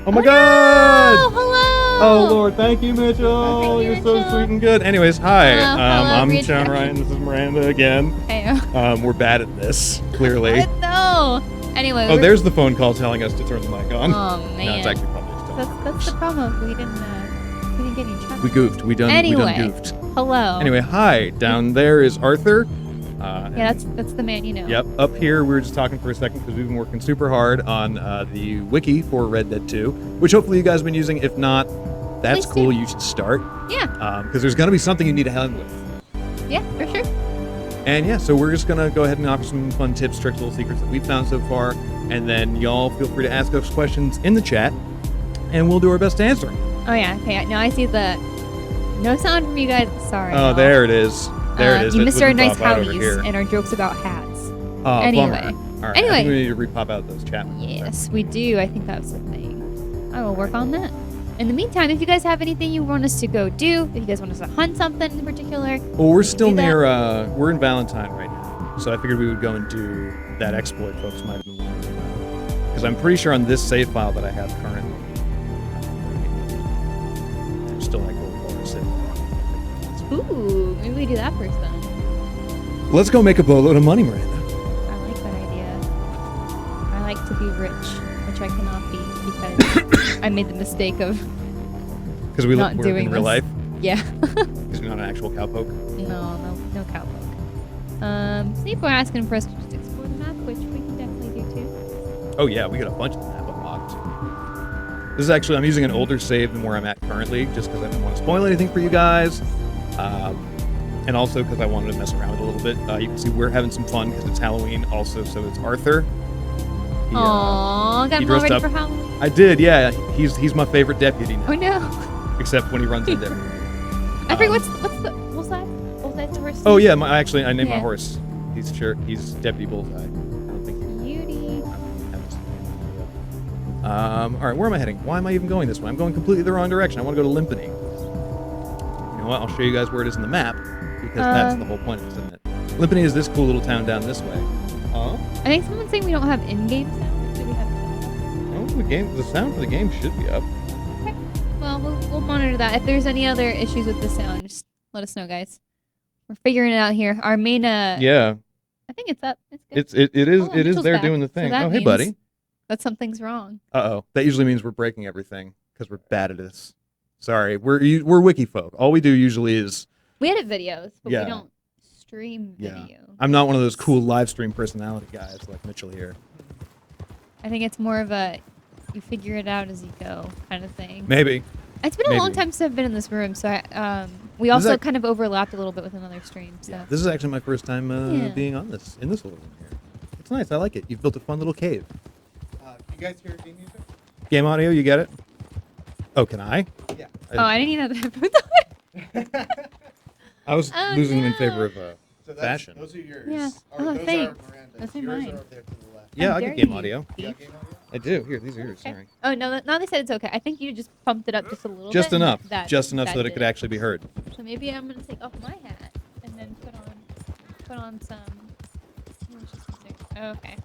Oh my God! Hello! Oh Lord, thank you, Mitchell. Thank you, You're so Mitchell. sweet and good. Anyways, hi. Hello, I'm Rachel. JR and Ryan. This is Miranda again. Hey. We're bad at this, clearly. What? No. Anyway. Oh, there's the phone call telling us to turn the mic on. Oh man. No, it's actually probably just That's the problem. We didn't get any trouble. We goofed. We done goofed. Hello. Anyway, hi. Down there is Arthur. Yeah, that's the man you know. Yep. Up here, we were just talking for a second because we've been working super hard on the wiki for Red Dead 2, which hopefully you guys have been using. If not, that's Please cool. do. You should start. Yeah. Because there's going to be something you need to help with. Yeah, for sure. And yeah, so we're just going to go ahead and offer some fun tips, tricks, little secrets that we've found so far. And then y'all feel free to ask us questions in the chat, and we'll do our best to answer them. Oh yeah. Okay. Now I see the no sound from you guys. Sorry. Oh, there it is. There it is. You It missed our wouldn't nice pop out over howies here. and our jokes about hats. Anyway. Anyway. All right. Anyway. I think we need to repop out those chat. Yes, we do. I think that's the thing. I will work on that. In the meantime, if you guys have anything you want us to go do, if you guys want us to hunt something in particular. Well, we're still do that. near, we're in Valentine right now. So I figured we would go and do that exploit folks might have been wondering about. Because I'm pretty sure on this save file that I have currently, there's still like gold bars sitting there. Ooh, maybe we do that first then. Let's go make a boatload of money, Miranda. I like that idea. I like to be rich, which I cannot be because I made the mistake of Because we not we're doing in real this. life. Yeah. Because we're not an actual cowpoke. No cowpoke. See if we're asking for us to just explore the map, which we can definitely do too. Oh yeah, we got a bunch of the map unlocked. This is actually, I'm using an older save than where I'm at currently, just because I didn't want to spoil anything for you guys. And also because I wanted to mess around with it a little bit. You can see we're having some fun because it's Halloween also, so it's Arthur. Aww, got he him all dressed ready up. for Halloween. I did, yeah. He's my favorite deputy now. Oh no. Except when he runs into me. I forget what's the bullseye? Bullseye's the horse. Oh yeah, I named my Yeah. horse. He's Deputy Bullseye. I don't think Beauty. all right, where am I heading? Why am I even going this way? I'm going completely the wrong direction. I want to go to Limpony. You know what? I'll show you guys where it is in the map because that's the whole point of this, isn't it? Limpony is this cool little town down this way. I think someone's saying we don't have in-game sound. Do we have? Oh, the sound for the game should be up. Okay. Well, we'll monitor that. If there's any other issues with the sound, just let us know, guys. We're figuring it out here. Our main Yeah. I think it's up. It's good. It is Oh, it is Mitchell's there back. doing the So thing. that Oh, hey means buddy. that something's wrong. Uh-oh. That usually means we're breaking everything because we're bad at this. Sorry. We're wiki folk. All we do usually is We edit videos, but Yeah. we don't stream Yeah. video. I'm not one of those cool live stream personality guys like Mitchell here. I think it's more of a you figure it out as you go kind of thing. Maybe. It's been a long maybe. time since I've been in this room, so we This also is kind of overlapped a little bit with another stream. So. Yeah, this is actually my first time Yeah. being on in this little room here. It's nice. I like it. You've built a fun little cave. You guys hear game music? Game audio, you get it? Oh, can I? Yeah. Oh, I didn't even have the headphones on. I was Oh, losing them in no. favor of So fashion. Those are yours. Yeah. Or Oh, those thanks. are Miranda's. Those are Yours mine. are up there to the left. Yeah, How I dare get game you, audio. You thief. got game audio? I do. Here, these are yours. Okay. Sorry. Oh no! Now they said it's okay. I think you just pumped it up just a little Just bit. and enough. That, Just enough so that it did could actually be heard. So maybe I'm gonna take off my hat and then put on some. Okay.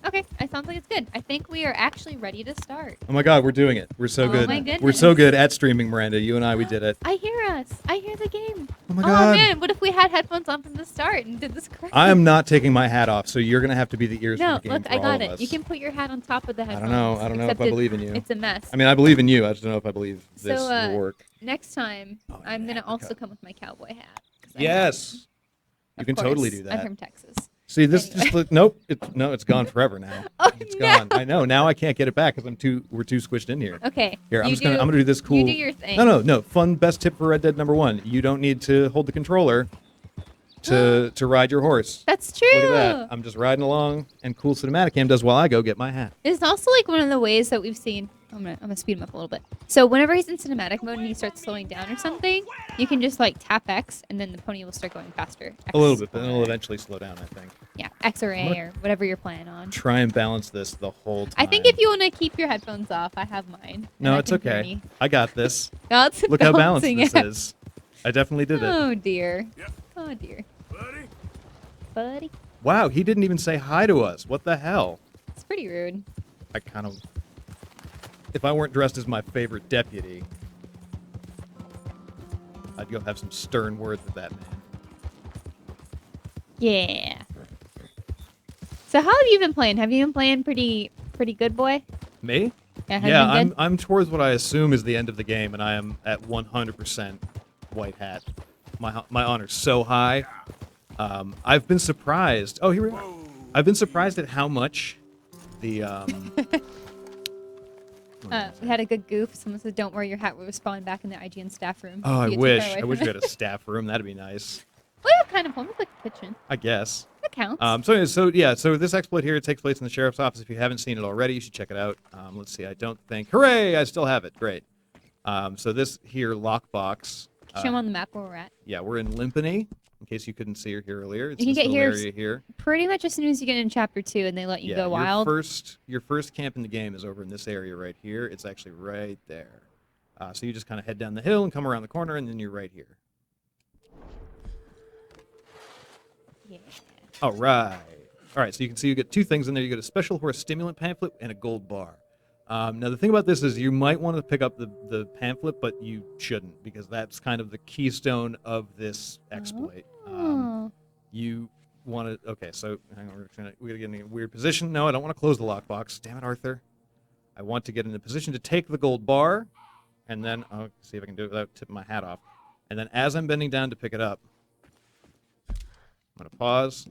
Okay. It sounds like it's good. I think we are actually ready to start. Oh my God, we're doing it. We're so Oh good. my We're so goodness. good at streaming, Miranda. You and I, we did it. I hear us. I hear the game. Oh my Oh God. man! What if we had headphones on from the start and did this correctly? I am not taking my hat off, so you're gonna have to be the ears No, for the game look, for I all got of it. us. You can put your hat on top of the I headphones. don't know if except I believe in you. It's a mess. I mean, I believe in you. I just don't know if I believe this So, will work. Next time, Oh, I'm yeah, gonna also okay. come with my cowboy hat. 'Cause I Yes. You Of can totally course, do that. I'm from Texas. See, this Anyway. just nope. It's gone forever now. Oh, It's no. gone. I know. Now I can't get it back because we're too squished in here. Okay. Here, I'm you gonna do this cool. You do your thing. No. Fun best tip for Red Dead #1. You don't need to hold the controller to ride your horse. That's true. Look at that. I'm just riding along, and cool cinematic cam does while I go get my hat. It's also like one of the ways that we've seen. I'm gonna speed him up a little bit. So whenever he's in cinematic mode and he starts slowing down or something, you can just like tap X and then the pony will start going faster. X A little bit, but or- then it'll eventually slow down. I think. Yeah, X or A gonna or whatever you're planning on. Try and balance this the whole time. I think if you want to keep your headphones off, I have mine. No, and I it's can hear okay. me. I got this. That's Look how balanced balancing this act. is. I definitely did it. Oh dear. Oh dear. Buddy. Wow, he didn't even say hi to us. What the hell? It's pretty rude. I kind of. if I weren't dressed as my favorite deputy, I'd go have some stern words with that man. Yeah. So how have you been playing? Have you been playing pretty good, boy? Me? Yeah, Yeah, been good? I'm towards what I assume is the end of the game, and I am at 100% white hat. My honor's so high. I've been surprised. Oh, here we go. I've been surprised at how much the We had a good goof. Someone said, "Don't wear your hat. We're spawning back in the IGN staff room." Oh, I You get too wish. far away I from wish we it. had a staff room. That'd be nice. Well, yeah, kind of home. It's like a kitchen. I guess. That counts. So this exploit here takes place in the sheriff's office. If you haven't seen it already, you should check it out. Let's see. I don't think. Hooray! I still have it. Great. So this here lockbox. Show them on the map where we're at. Yeah, we're in Limpony. In case you couldn't see her here earlier, it's You can this get little here area here. Pretty much as soon as you get in chapter 2 and they let you Yeah, go wild. Your first camp in the game is over in this area right here. It's actually right there. So you just kind of head down the hill and come around the corner, and then you're right here. Yeah. All right. All right, so you can see you get two things in there. You get a special horse stimulant pamphlet and a gold bar. Now, the thing about this is you might want to pick up the pamphlet, but you shouldn't, because that's kind of the keystone of this exploit. Oh. You want to... Okay, so hang on, we're going to get in a weird position. No, I don't want to close the lockbox. Damn it, Arthur. I want to get in a position to take the gold bar, and then... I'll see if I can do it without tipping my hat off. And then as I'm bending down to pick it up, I'm going to pause.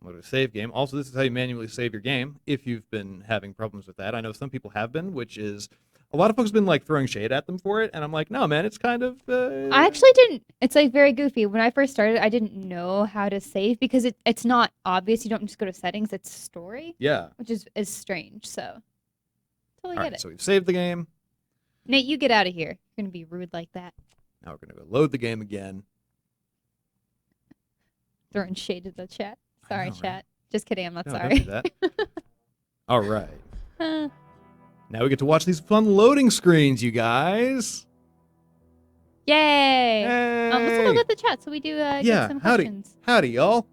I'm going to save game. Also, this is how you manually save your game if you've been having problems with that. I know some people have been, which is... A lot of folks have been, like, throwing shade at them for it, and I'm like, no, man, it's kind of... I actually didn't. It's like very goofy. When I first started, I didn't know how to save because it's not obvious. You don't just go to settings. It's story, Yeah. which is strange. So totally All get right, it. so we've saved the game. Nate, you get out of here. You're gonna be rude like that. Now we're going to go load the game again. Throwing shade at the chat. I Sorry, know, right? chat. Just kidding. I'm not No, sorry. don't do that. All right. Uh, Now we get to watch these fun loading screens, you guys. Yay! Hey. Let's take a look at the chat so we do Yeah, get some howdy. questions. Howdy, y'all.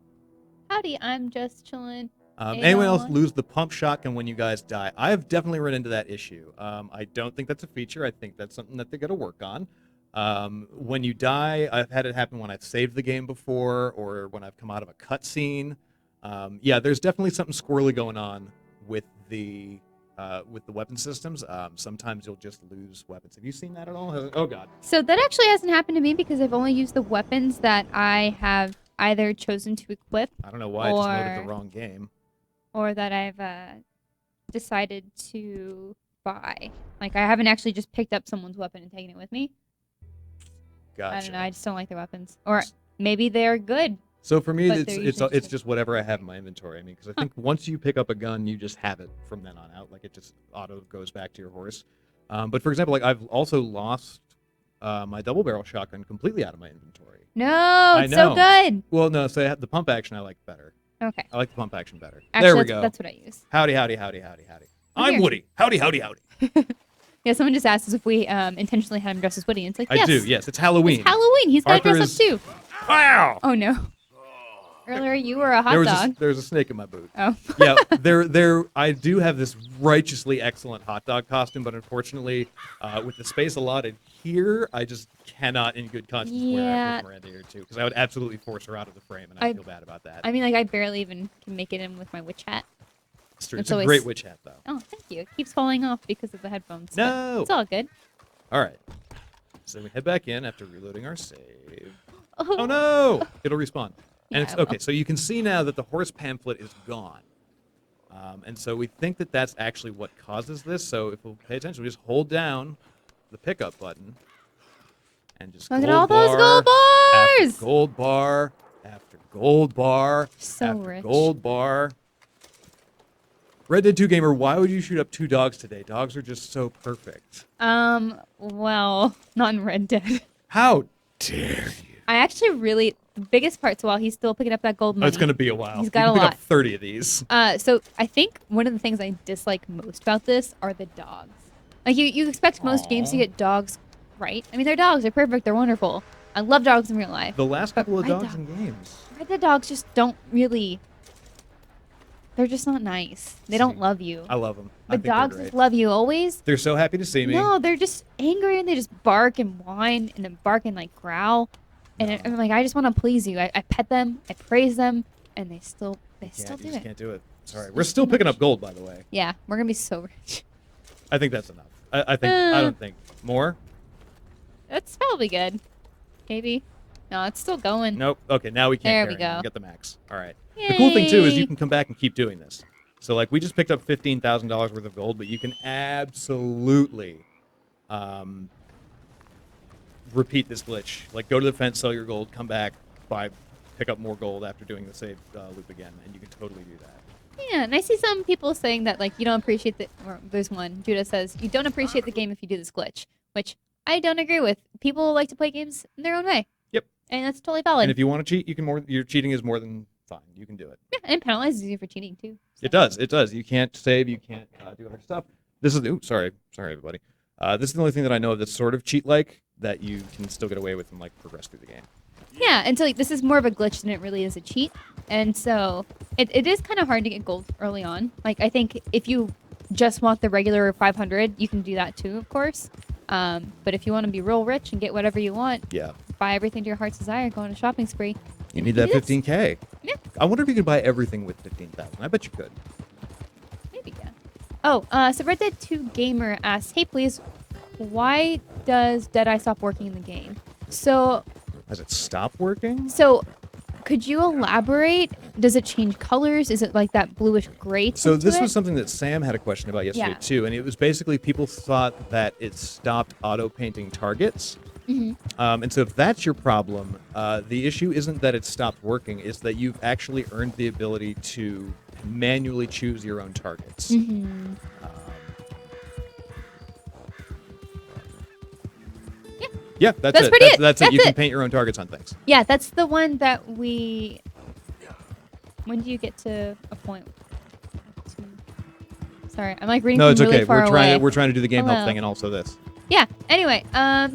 Howdy, I'm just chilling. Anyone else on. lose the pump shotgun when you guys die? I've definitely run into that issue. I don't think that's a feature. I think that's something that they're going to work on. When you die, I've had it happen when I've saved the game before or when I've come out of a cutscene. Yeah, there's definitely something squirrely going on with the weapon systems. Sometimes you'll just lose weapons. Have you seen that at all? Oh, God. So that actually hasn't happened to me because I've only used the weapons that I have either chosen to equip I don't know why I just loaded Or- the wrong game. or that I've decided to buy. Like, I haven't actually just picked up someone's weapon and taken it with me. Gotcha. I don't know. I just don't like their weapons. Or maybe they're good. So for me, But it's they're it's usually it's just- just whatever I have in my inventory. I mean, because I think once you pick up a gun, you just have it from then on out. Like it just auto goes back to your horse. But for example, like I've also lost my double barrel shotgun completely out of my inventory. No, it's so know. good. Well, no, so I have the pump action I like better. Okay. I like the pump action better. Actually, there we that's, go. that's what I use. Howdy, howdy, howdy, howdy, howdy. I'm I'm here. Woody. Howdy, howdy, howdy. Yeah, someone just asked us if we intentionally had him dressed as Woody. And it's like, I yes. do. Yes, it's Halloween. It's Halloween. He's got to Arthur dress up too. Wow. Oh, no. Earlier, you were a hot dog. There was a snake in my boot. Oh. Yeah, I do have this righteously excellent hot dog costume, but unfortunately, with the space allotted here, I just cannot, in good conscience, wear Yeah. it with Miranda here too, because I would absolutely force her out of the frame, and I feel bad about that. I mean, like, I barely even can make it in with my witch hat. It's true. it's It's a always- great witch hat, though. Oh, thank you. It keeps falling off because of the headphones. but No. It's all good. All right. So we head back in after reloading our save. Oh no! It'll respawn. Yeah, And it's it will. okay. So you can see now that the horse pamphlet is gone, and so we think that that's actually what causes this. So if we'll pay attention, we just hold down the pickup button, and just Look at gold all those bar gold after bars! gold bar after gold bar So after rich. gold bar. Red Dead 2 gamer, why would you shoot up 2 dogs today? Dogs are just so perfect. Well, not in Red Dead. How dare you? I actually really, the biggest part, so while he's still picking up that gold money. Oh, it's going to be a while. He's You got can a pick lot. up 30 of these. So I think one of the things I dislike most about this are the dogs. Like, you expect most games to Aw. get dogs right. I mean, they're dogs. They're perfect. They're wonderful. I love dogs in real life. The last But couple of Red dogs Dog- in games. Red Dead dogs just don't really... they're just not nice. They don't love you. I love them. But dogs just love you always. They're so happy to see me. No, they're just angry and they just bark and whine and then bark and like growl. And I'm like, I just want to please you. I pet them, I praise them, and they still do you just it. can't do it. Sorry. We're still picking up gold, by the way. Yeah, we're gonna be so rich. I think that's enough. I don't think more. That's probably good. Maybe. No, it's still going. Nope. Okay, now we can't. There carry we go. anymore. Get the max. All right. The cool thing too is you can come back and keep doing this. So like we just picked up $15,000 worth of gold, but you can absolutely repeat this glitch. Like go to the fence, sell your gold, come back, pick up more gold after doing the save loop again, and you can totally do that. Yeah, and I see some people saying that like you don't appreciate the. Or there's one. Judah says you don't appreciate the game if you do this glitch, which I don't agree with. People like to play games in their own way. Yep. And that's totally valid. And if you want to cheat, you can more. Your cheating is more than fine. You can do it. Yeah, and it penalizes you for cheating too. So. It does. It does. You can't save. You can't do other stuff. This is. Oops, sorry, everybody. This is the only thing that I know of that's sort of cheat-like that you can still get away with and like progress through the game. Yeah, and so like this is more of a glitch than it really is a cheat, and so it is kind of hard to get gold early on. Like I think if you just want the regular 500, you can do that too, of course. But if you want to be real rich and get whatever you want, Yeah. buy everything to your heart's desire, go on a shopping spree. You need that do this. 15K. Yeah. I wonder if you could buy everything with 15,000. I bet you could. Maybe, yeah. Oh, so Red Dead 2 Gamer asks, hey, please, why does Deadeye stop working in the game? So Has it stopped working? could you elaborate? Does it change colors? Is it like that bluish gray tint So to this it? was something that Sam had a question about yesterday Yeah. too, and it was basically people thought that it stopped auto-painting targets. And so if that's your problem, the issue isn't that it stopped working, it's that you've actually earned the ability to manually choose your own targets. Yeah, that's it. pretty it. That's it. That's You can it. paint your own targets on things. Yeah, that's the one that we... When do you get to a point? Sorry, I'm like reading No, from it's really okay. far away. We're trying to do the game help Hello. thing and also this. Yeah. Anyway, yeah,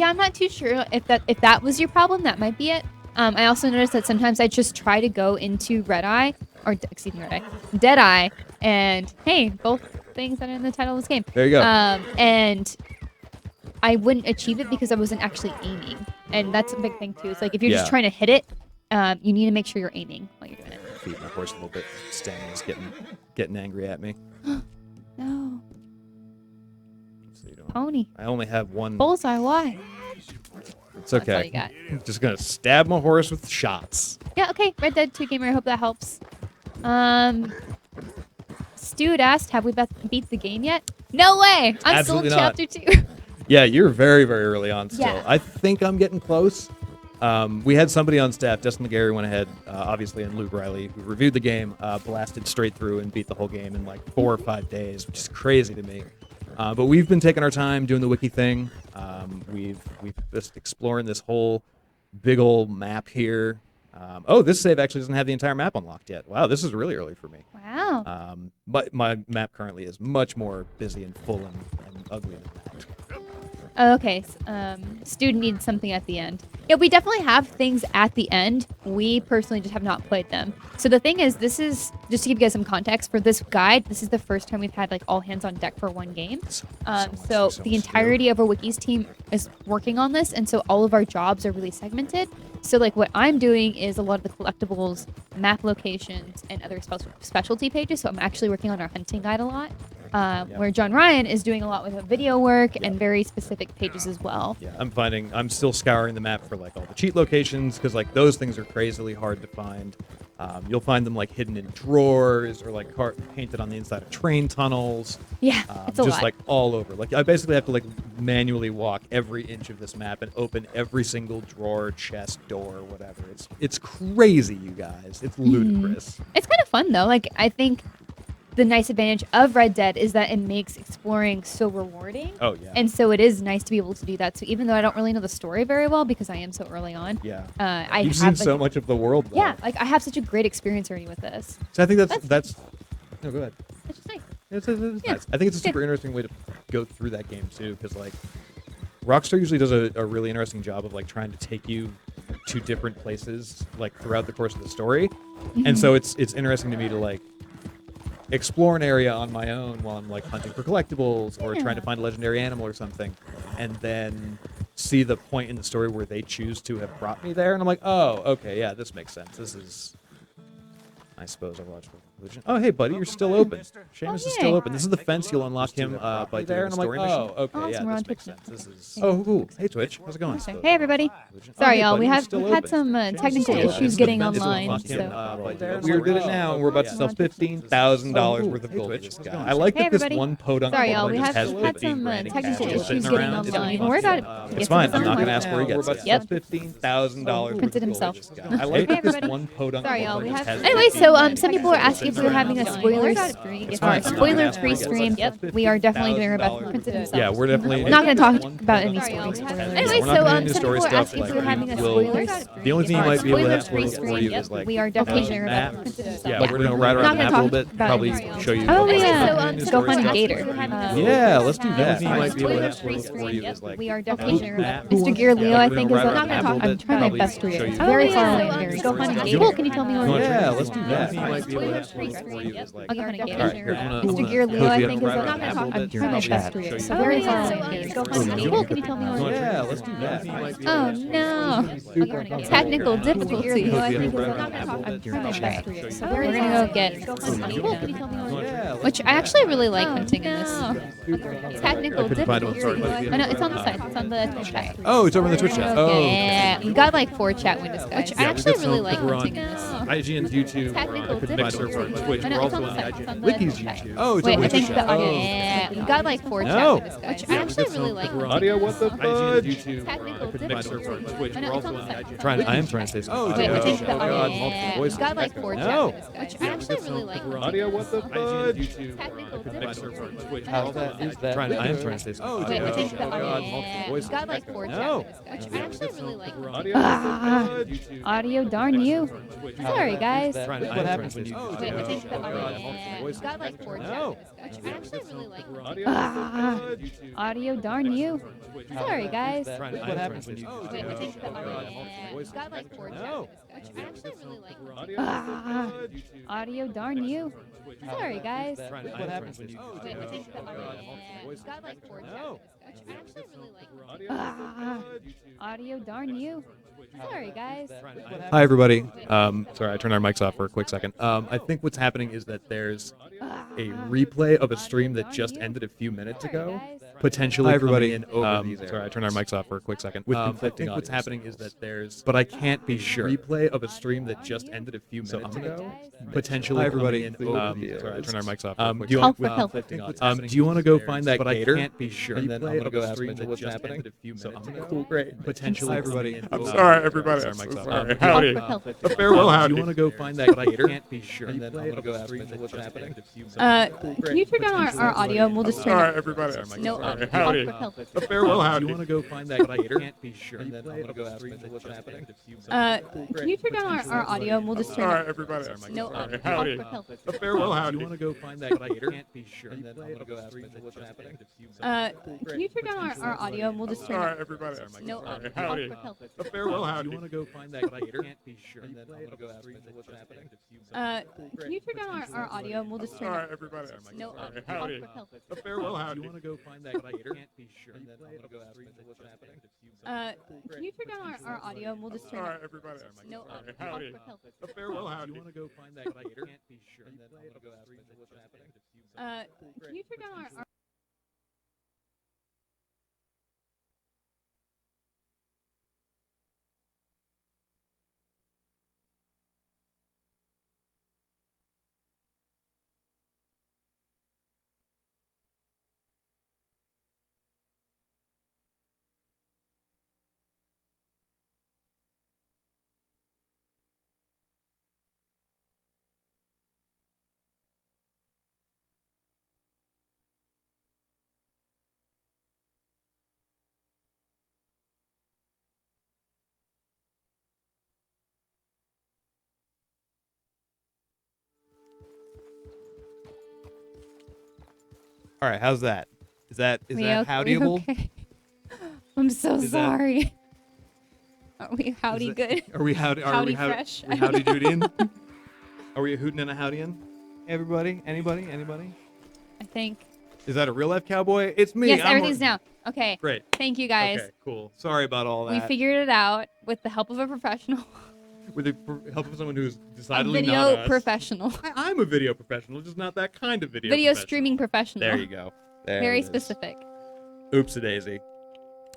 I'm not too sure if that was your problem. That might be it. I also noticed that sometimes I just try to go into Deadeye, and hey, both things that are in the title of this game. There you go. And I wouldn't achieve it because I wasn't actually aiming, and that's a big thing too. It's like if you're just Yeah. trying to hit it, you need to make sure you're aiming while you're doing it. Feed my horse a little bit. Stanley's getting angry at me. No, So you don't- pony, I only have one. bullseye. Why? It's That's all okay. you got. I'm just gonna stab my horse with shots. Yeah, okay. Red Dead 2 Gamer, I hope that helps. Stu had asked, have we beat the game yet? No way! I'm Absolutely still in not. chapter 2. Yeah, you're very, very early on still. Yeah. I think I'm getting close. We had somebody on staff, Justin McGarry went ahead, obviously, and Luke Riley, who reviewed the game, blasted straight through and beat the whole game in like 4 or 5 days, which is crazy to me. But we've been taking our time doing the wiki thing. We've just exploring this whole big old map here. This save actually doesn't have the entire map unlocked yet. Wow, this is really early for me. Wow. But my map currently is much more busy and full and ugly than that. Okay. Stu needs something at the end. Yeah, we definitely have things at the end. We personally just have not played them. So the thing is, this is, just to give you guys some context, for this guide, this is the first time we've had like all hands on deck for one game. So So much to the do. entirety of our wikis team is working on this, and so all of our jobs are really segmented. So like what I'm doing is a lot of the collectibles, map locations, and other specialty pages. So I'm actually working on our hunting guide a lot. Where John Ryan is doing a lot with video work and very specific pages as well. Yeah, I'm still scouring the map for like all the cheat locations because like those things are crazily hard to find. You'll find them like hidden in drawers or like painted on the inside of train tunnels. Yeah, it's a just lot. like all over. Like I basically have to like manually walk every inch of this map and open every single drawer, chest, door, whatever. It's crazy, you guys. It's ludicrous. It's kind of fun though. Like I think the nice advantage of Red Dead is that it makes exploring so rewarding. Oh yeah. And so it is nice to be able to do that. So even though I don't really know the story very well because I am so early on, Yeah. I You've have seen like, so much of the world, though. yeah, like I have such a great experience already with this. So I think that's. No, go ahead. It's just nice. It's Yeah. nice. I think it's a super interesting way to go through that game too, because like Rockstar usually does a really interesting job of like trying to take you to different places like throughout the course of the story, and so it's interesting to me to like explore an area on my own while I'm like hunting for collectibles or trying to Yeah. find a legendary animal or something, and then see the point in the story where they choose to have brought me there, and I'm like, oh, okay, yeah, this makes sense. This is, I suppose, a logical conclusion. Oh, hey, buddy, you're still open. Seamus is still yay. open. This is the fence. You'll unlock him by there, and I'm like, oh, okay, Awesome, yeah, we're on this makes Twitch sense. now. This is. Okay. Oh, cool. Hey, Twitch, how's it going? Okay. Hey everybody. Oh, Sorry, hey, y'all. buddy, We you're had still had open. some Seamus is technical still open. issues This is getting the fence. You'll online, unlock him, so by there. We're good at now, and we're about to sell $15,000 worth of gold to this guy. I like Hey, that this everybody. one podunk Sorry, y'all. woman We just had has had 15 some grand in technical cash just issues sitting getting around. online. We're about to It's get fine. to I'm this not gonna online. ask where he gets it. Yep. $15,000 Printed himself. I like that this everybody. one podunk Sorry, y'all. woman We just had. has Anyway, 15 so grand some in people were cash asking if just we were sitting having a around. spoilers It's fine. spoiler-free stream. Yep. We are definitely doing our best to print it himself. Yeah, we're definitely Not gonna talk about any Sorry, stories. y'all. Anyway, We're not so gonna do some story people were stuff, asking if like, we were having a we'll- spoilers. The only thing you might be able to have spoiler-free spoilers for you stream. is like We are definitely doing our best map. to print it himself. Yeah, we're gonna ride Not around the gonna map a little talk bit, about probably any show you. Oh like, yeah, the go story hunt a stuff. gator. Yeah, let's do The that. only thing you might be able to have spoilers for you is like We are map. definitely doing our best. Mr. Gear Leo, I think, is. We're I'm gonna not gonna ride around talk. the I'm map trying a my little best bit, to show read. you. Very Yeah, far so, away. Very. go Go hunt a Do gator. you- Can you tell me where? Yeah, let's do that. You might be able to have spoilers for you is like I'll go hunt a gator. Alright, here, I'm gonna- Mr. Gear Leo, I think, is. Ride I'm around not the gonna map talk. a I'm little trying my bit, best to show read. you. So very far Yeah, away. Go so, hunt a gator. Can you tell me where? Yeah, let's do that. Oh no! Technical difficulty. I'm trying my best to read. So we're gonna go get some honey now. Which I actually really like hunting in this. Technical couldn't find one, difficulty. sorry. Oh no, it's on the side. It's on the Twitch chat. Oh, it's over in the Twitch chat. Oh, Yeah, we got like 4 chat windows, guys. Which I actually really like hunting in this. IGN's YouTube. Technical Couldn't find server on difficulty. Twitch. Oh We're no, it's also on the on side. It's on the Wiki's Twitch chat. YouTube. Oh, it's Wait, on I Wiki think chat. the audio. Oh. Yeah, we got like 4 No. chat windows, guys. Which I actually really like hunting Audio, in what this. the fudge? YouTube. Technical difficulty. Oh no, it's on the side. I am trying to say some Wait, audio. I think the Oh, God, audio. multiple Yeah, we voices. got like 4 chat No. windows, guys. Which I actually really like hunting Audio, in what this. the fudge? Technical difficulty. How's that? Is that? I am trying to say some Wait, audio. I think the Oh, God, audio. multiple Yeah, we voices. got like 4 chat No. windows, guys. Which I actually really like hunting. Audio, Audio, darn you. Sorry, guys. What happens when you? Wait, I think the audio. Yeah, we got like 4 chat windows, guys. Which I actually really like hunting. Audio, darn you. Sorry, guys. What happens when you? Wait, I think the audio. Yeah, we got like 4 chat windows, guys. Which I actually really like hunting. Audio, darn you. Sorry, guys. What happens when you? Wait, I think the audio. Yeah, we got like 4 chat windows, guys. Which I actually really like hunting. Audio, darn you. Sorry, guys. Hi, everybody. Sorry, I turned our mics off for a quick second. I think what's happening is that there's a replay of a stream that just ended a few minutes ago, potentially. Hi, everybody. In over these sorry, I turned our mics off for a quick second. With I think what's happening is that there's, but I can't be sure. Replay of a stream that just ended a few minutes ago, potentially. Hi, everybody. In over these sorry, I turned our mics off. Do you Help want? for help. Do you want to go find that But I gator? can't be sure. And And then then I'm I'm gonna gonna go go ask stream Mitchell that what's just happening. ended a few minutes ago. Cool, great. Potentially. Hi, everybody. I'm sorry, everybody. Sorry, I'm mics so off. sorry. Do you Howdy. want- Help for help. Farewell, Do howdy. you want to go find that gator? Can't be sure. And then I'm gonna go ask Mitchell what's happening. Can you turn down our audio and we'll just turn Sorry, it? everybody. No, Sorry. help Howdy. for help. Farewell, Do howdy. you want to go find that gator? Can't be sure. And then I'm gonna go ask Mitchell what's happening. Can you turn down our audio and we'll just turn Sorry, it? everybody. No, Sorry. help Howdy. for help. Farewell, Do howdy. you want to go find that gator? Can't be sure. And then I'm gonna go ask Mitchell what's happening. Can you turn down our audio and we'll just turn Sorry, it? everybody. No, Sorry. help Howdy. for help. Farewell, Do howdy. you want to go find that gator? Can't be sure. And then I'm gonna go ask Mitchell what's happening. Can you turn down our audio and we'll just turn Sorry, it? everybody. No, Sorry. help Howdy. for help. Farewell, Do howdy. you want to go find that gator? Can't be sure. And then I'm gonna go ask Mitchell what's happening. Can you turn down our audio and we'll just turn Sorry, it? everybody. No, Sorry. help Howdy. for help. Farewell, Do howdy. you want to go find that gator? Can't be sure. And then I'm gonna go ask Mitchell what's happening. Can you turn down our All right, how's that? Is that We that okay? howdyable? Okay. I'm so Is that- sorry. Are we howdy Is good? Are we howdy? Are Howdy we howdy? fresh? We howdy doodian? Are we a hootin' and a howdyin'? Everybody? Anybody? I think. Is that a real life cowboy? It's me. Yes, I'm everything's down. Okay. Great. Thank you guys. Okay, cool. Sorry about all We that. figured it out with the help of a professional. With the help of someone who's A decidedly not video us. professional. I'm a video professional, just not that kind of video. Video professional. streaming professional. There you go. There Very it is. specific. Oopsie daisy.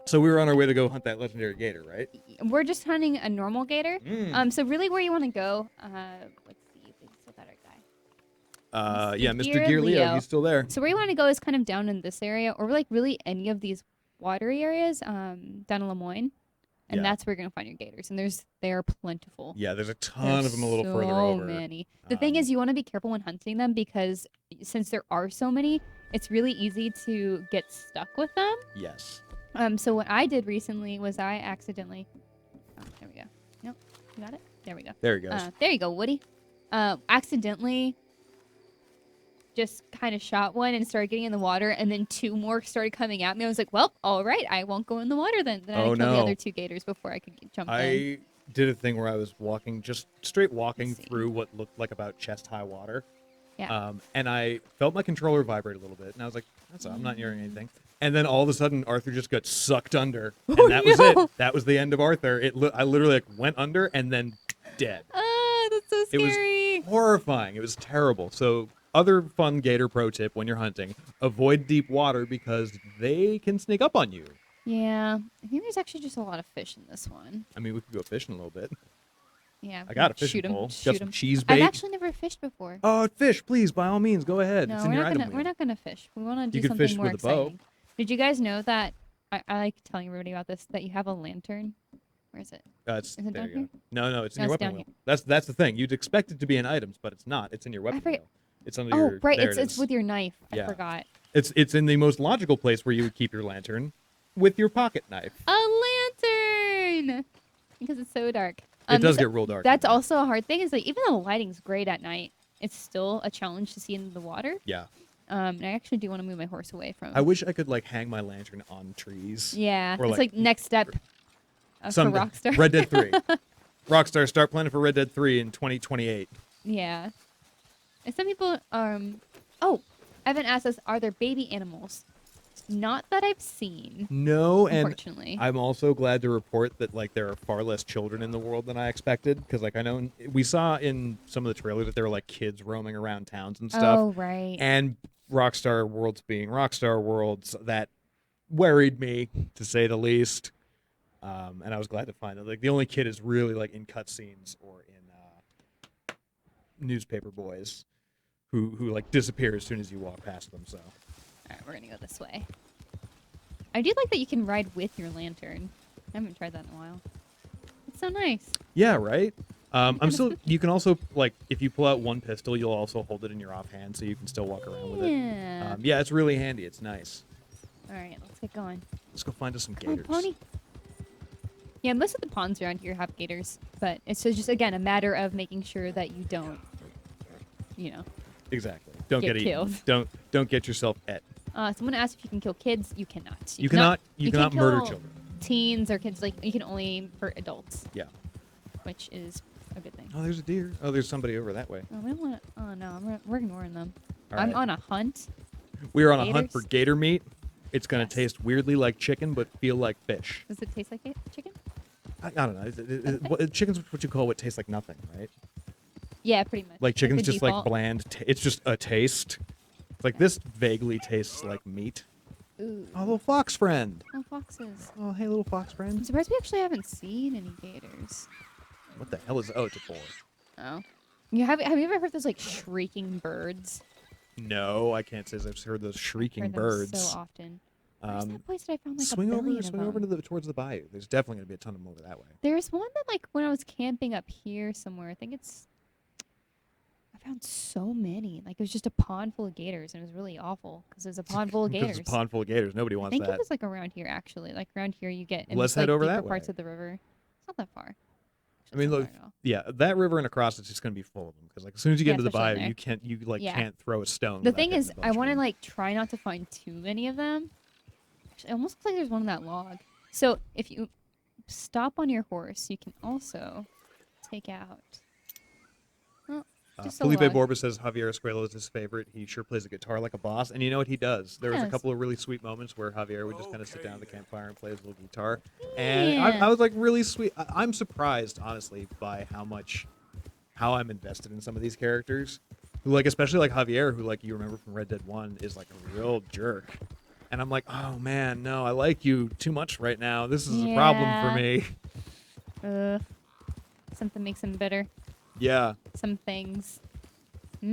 So we were on our way to go hunt that legendary gator, right? We're just hunting a normal gator. So really, where you want to go? Let's see if we still got our guy. Yeah, Mr. Mr. Gear Gear Leo, Leo. he's still there. So where you want to go is kind of down in this area, or like really any of these watery areas, down in Lemoyne, and Yeah. that's where you're gonna find your gators. And they are plentiful. Yeah, there's a ton of them a little further over. So many. The thing is, you want to be careful when hunting them because since there are so many, it's really easy to get stuck with them. Yes. So what I did recently was I accidentally. Oh, there we go. Nope, you got it. There we go. There he goes. There you go, Woody. Accidentally just kind of shot one and started getting in the water, and then two more started coming at me. I was like, well, all right, I won't go in the water then. Then I Oh, killed the no. other two gators before I could jump in. I did a thing where I was walking, just straight walking Let's see. through what looked like about chest high water. Yeah. And I felt my controller vibrate a little bit, and I was like, I'm not hearing anything. And then all of a sudden, Arthur just got sucked under, and Oh, that was no. it. That was the end of Arthur. I literally like went under and then dead. Ah, that's so It scary. was horrifying. It was terrible. So, other fun gator pro tip when you're hunting: avoid deep water because they can sneak up on you. Yeah. I think there's actually just a lot of fish in this one. I mean, we could go fishing a little bit. Yeah. I got a shoot fishing 'em, pole. shoot Got some 'em. cheese I've bait. actually never fished before. Oh, fish, please, by all means, go ahead. No, It's in your item we're wheel. not gonna fish. We want to do You could something fish more with a bow. exciting. Did you guys know that I like telling everybody about this? That you have a lantern. Where is it? It's, Is it there down you go. here? No, it's in No, your it's weapon down wheel. That's the thing. You'd expect it to be in items, but it's not. It's in your weapon forget- wheel. It's under Oh, your. right. There It's it it's is. with your knife. I Yeah. forgot. It's in the most logical place where you would keep your lantern, with your pocket knife. A lantern. Because it's so dark. It does so get real dark. That's also a hard thing. Is like even though the lighting's great at night, it's still a challenge to see into the water. Yeah. And I actually do want to move my horse away from. I wish I could like hang my lantern on trees. Yeah, Or, it's like, like next step for Someday. Rockstar. Red Dead 3. Rockstar, start planning for Red Dead 3 in 2028. Yeah. And some people, oh, Evan asked us, are there baby animals? Not that I've seen, No, and unfortunately. I'm also glad to report that like there are far less children in the world than I expected because like I know we saw in some of the trailers that there were like kids roaming around towns and stuff. Oh, right. And Rockstar Worlds being Rockstar Worlds, that worried me to say the least. And I was glad to find that like the only kid is really like in cutscenes or in newspaper boys who like disappear as soon as you walk past them. So All right, we're going to go this way. I do like that you can ride with your lantern. I haven't tried that in a while. It's so nice. yeah, right. I'm kinda still. spooky. You can also like if you pull out one pistol, you'll also hold it in your offhand, so you can still walk around with it. Yeah. Yeah, it's really handy. It's nice. All right, let's get going. Let's go find us some Oh, gators. pony. Yeah, most of the ponds around here have gators, but it's just, again, a matter of making sure that you don't, Exactly. Don't Get get, eaten. killed. Don't get yourself et. Someone asked if you can kill kids. You cannot. You cannot can't murder kill children. Teens or kids, like, you can only for adults, Yeah. which is a good thing. Oh, there's a deer. Oh, there's somebody over that way. Oh, we don't want to, oh no, we're ignoring them. All I'm right. on a hunt. We are on a hunt for Gators? gator meat. It's gonna Yes. taste weirdly like chicken, but feel like fish. Does it taste like chicken? I don't know. Chicken's what you call what tastes like nothing, right? Yeah, pretty much. Like chicken's the just like default. bland. It's just a taste. It's like this vaguely tastes like meat. Ooh. Oh, little fox friend. Oh, foxes. Oh, hey, little fox I'm friend. surprised we actually haven't seen any gators. What the hell is? Oh, it's a boar. Oh. Have you ever heard those like shrieking birds? No, I can't say I've heard those shrieking Heard them birds. so often. Where's that place that I found like Swing a over, billion swing of over them? to towards the bayou. There's definitely gonna be a ton of them over that way. There's one that like when I was camping up here somewhere. I think it's. I found so many. Like it was just a pond full of gators, and it was really awful because it was a pond full of Because gators. it's a pond full of gators. Nobody I wants think that. it was like around here actually. Like around here you get in Let's like, head over deeper that parts way. of the river. It's not that far. I mean, It's not look, far at all. yeah, that river and across it's just gonna be full of them. Because like as soon as you get Yeah, into the especially in bayou, there. you Yeah. can't throw a stone. The without thing hitting is, a I bunch of want to them. like try not to find too many of them. Actually, it almost looks like there's one on that log. So if you stop on your horse, you can also take out. Just a Felipe lot. Borba says Javier Escuela is his favorite. He sure plays a guitar like a boss, and you know what he does. There was a Yes. couple of really sweet moments where Javier would just kind of sit down at the campfire and play his little guitar, and Yeah. I was like really sweet. I'm surprised, honestly, by how I'm invested in some of these characters, who like especially like Javier, who like you remember from Red Dead 1 is like a real jerk, and I'm like, oh man, no, I like you too much right now. This is a problem for me. Something makes him bitter. Yeah, Some things. yeah,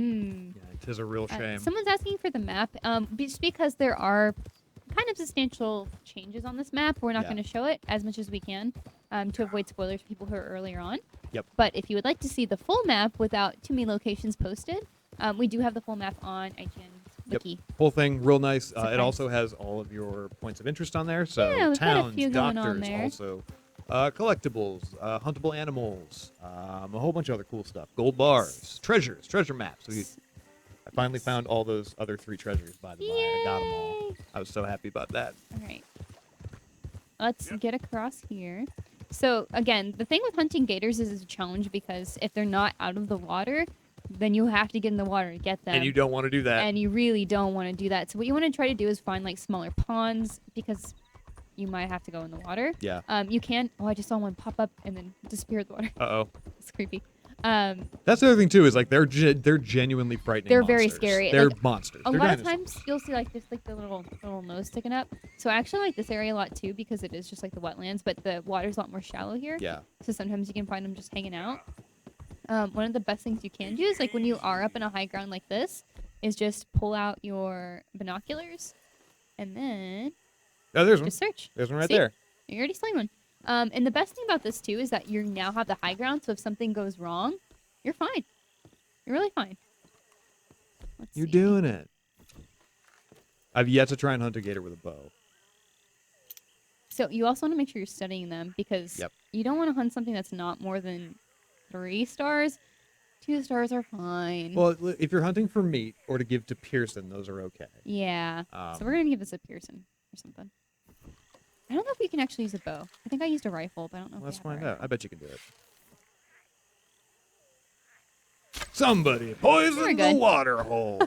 it is a real shame. Someone's asking for the map. Just because there are kind of substantial changes on this map, we're not Yeah. going to show it as much as we can to avoid spoilers for people who are earlier on. Yep. But if you would like to see the full map without too many locations posted, we do have the full map on IGN's wiki. Whole thing real nice. It Surprise. also has all of your points of interest on there. So Yeah, we've got a towns, few going on doctors, there. also collectibles, huntable animals, a whole bunch of other cool stuff. Gold bars, treasures, treasure maps. I finally found all those other 3 treasures, by the way. I got them all. Yay! I was so happy about that. All right. Let's get across here. So again, the thing with hunting gators is it's a challenge because if they're not out of the water, then you have to get in the water to get them. And you don't want to do that. And you really don't want to do that. So what you want to try to do is find like smaller ponds because you might have to go in the water. Yeah. You can. Oh, I just saw one pop up and then disappear in the water. Uh-oh. It's creepy. That's the other thing, too, is like they're genuinely frightening They're very monsters. scary. They're Like, monsters. A They're lot of dinosaurs. times you'll see like this, like the little nose sticking up. So I actually like this area a lot too because it is just like the wetlands, but the water's a lot more shallow here. Yeah. So sometimes you can find them just hanging out. One of the best things you can do is like when you are up in a high ground like this, is just pull out your binoculars, and then Oh, there's one. just search. There's one right See? there. You already slain one. And the best thing about this too is that you now have the high ground. So if something goes wrong, you're fine. You're really fine. Let's You're see. doing it. I've yet to try and hunt a gator with a bow. So you also want to make sure you're studying them because Yep. you don't want to hunt something that's not more than 3 stars. 2 stars are fine. Well, if you're hunting for meat or to give to Pearson, those are okay. yeah. Um, So we're gonna give this a Pearson or something. I don't know if we can actually use a bow. I think I used a rifle, but I don't know. Let's if we have find a out. rifle. I bet you can do it. Somebody poisoned the good. water hole.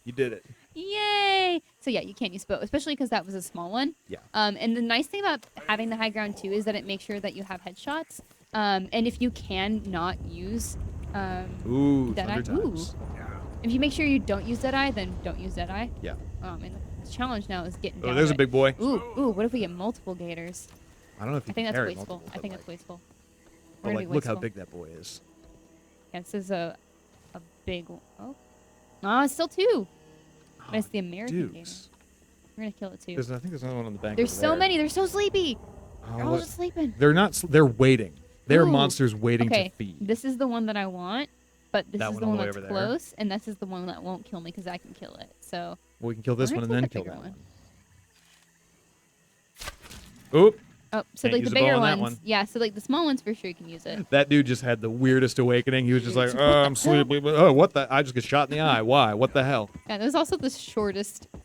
You did it. Yay! So yeah, you can't use bow, especially because that was a small one. Yeah. And the nice thing about having the high ground too is that it makes sure that you have headshots. And if you can not use, Ooh, Deadeye? thunder times. if you make sure you don't use Deadeye, then don't use Deadeye. Yeah. And the challenge now is getting down Oh, there's to a big boy. it. Ooh, what if we get multiple gators? I don't know if you I think can that's carry wasteful. multiple, I but, think like, that's wasteful. But We're like, gonna be look how wasteful. big that boy is. Yeah, this is a big one. Oh, it's still 2. But it's the American gator. Dukes. We're gonna kill it too. I think there's another one on the bank. There's over so there. many. They're so sleepy. Oh, They're all what- just sleeping. They're not. They're waiting. They're Ooh. monsters waiting Okay, to feed. this is the one that I want, but this That is one the all one the way that's over there? close, and this is the one that won't kill me because I can kill it. So We can kill this We're one and gonna then take kill the that bigger one. Oop! so Can't like use the a bow bigger on that ones, one. yeah. So like the small ones for sure you can use it. That dude just had the weirdest awakening. He was just like, What "Oh, the I'm sleepy." But, oh, what the? I just get shot in the eye. Why? What the hell? Yeah, this is also the shortest storm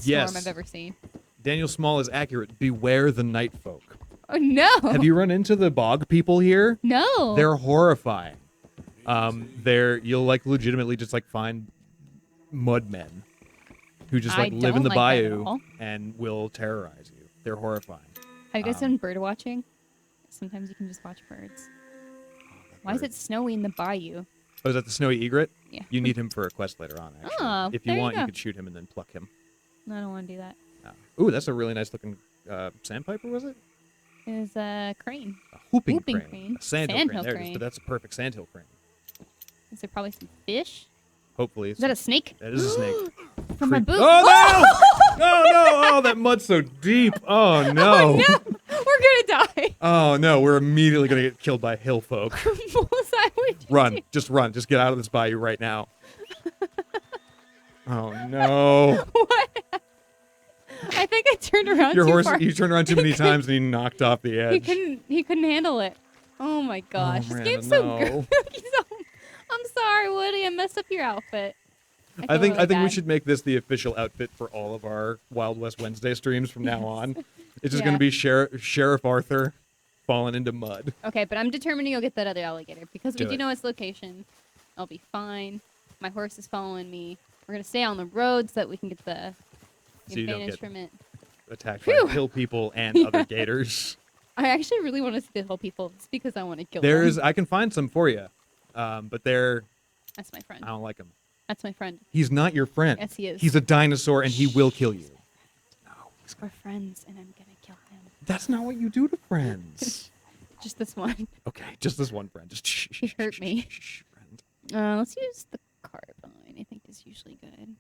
Yes. I've ever seen. Daniel Small is accurate. Beware the night folk. Oh no! Have you run into the bog people here? No. They're horrifying. You'll like legitimately just like find mud men who just I like live in don't the like that at bayou all. and will terrorize you. They're horrifying. Have you guys um, done bird watching? Sometimes you can just watch birds. Why is it snowy in the bayou? Oh, is that the snowy egret? Yeah. You need him for a quest later on, actually. Oh, if you there you want, you go. could shoot him and then pluck him. No, I don't want to do that. Ooh, that's a really nice looking sandpiper, was it? Is a crane. A whooping Whooping crane. crane. A sandhill Sandhill crane. There it is. crane. That's a perfect sandhill crane. Is there probably some fish? Hopefully. Is that a snake? That is a snake. From my boot. Oh, no! Oh, no! Oh, that mud's so deep. Oh, no. We're gonna die. Oh, no. We're immediately going to get killed by hill folk. Bullseye, what'd you Run. do? Just run. Just get out of this bayou right now. Oh, no. What? I think I turned around Your too horse, far. you turned around too many times and he knocked off the edge. He couldn't handle it. Oh my gosh. this Miranda, game's so no. good. I'm sorry, Woody. I messed up your outfit. I think really we bad. should make this the official outfit for all of our Wild West Wednesday streams from now on. It's just Yeah. going to be Sheriff Arthur falling into mud. Okay, but I'm determined you'll get that other alligator because we Do do it. know its location. I'll be fine. My horse is following me. We're gonna stay on the road so that we can get the So you don't advantage get from it. attacked Phew. by hill people and Yeah. other gators. I actually really want to see the hill people. It's because I want to kill There's, them. I can find some for you, but they're, That's my friend. I don't like them. That's my friend. He's not your friend. Yes, he is. He's a dinosaur, and he will kill you. No, We're friends, and I'm gonna kill him. that's not what you do to friends. Just this one. Okay, just this one friend. Just shh, He hurt me. friend. Let's use the carbine. I think is usually good.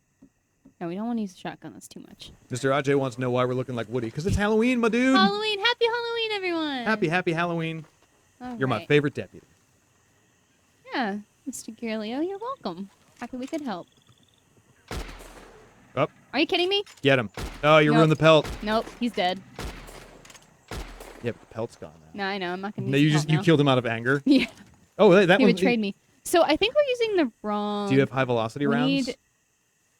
No, we don't want to use the shotgun. That's too much. Mr. Ajay wants to know why we're looking like Woody, because it's Halloween, my dude. Halloween! Happy Halloween, everyone! Happy Halloween. All You're my right. favorite deputy. Yeah, Mr. Giglio, you're welcome. Happy we could help. Up, Are you kidding me? get him. Oh, you Nope. ruined the pelt. Nope, he's dead. Yeah, but the pelt's gone now. No, I know. I'm not gonna. No, use you the just pelt you now. killed him out of anger. Yeah, Oh, that he one. betrayed me. So I think we're using the wrong. Do you have high velocity we rounds? Need,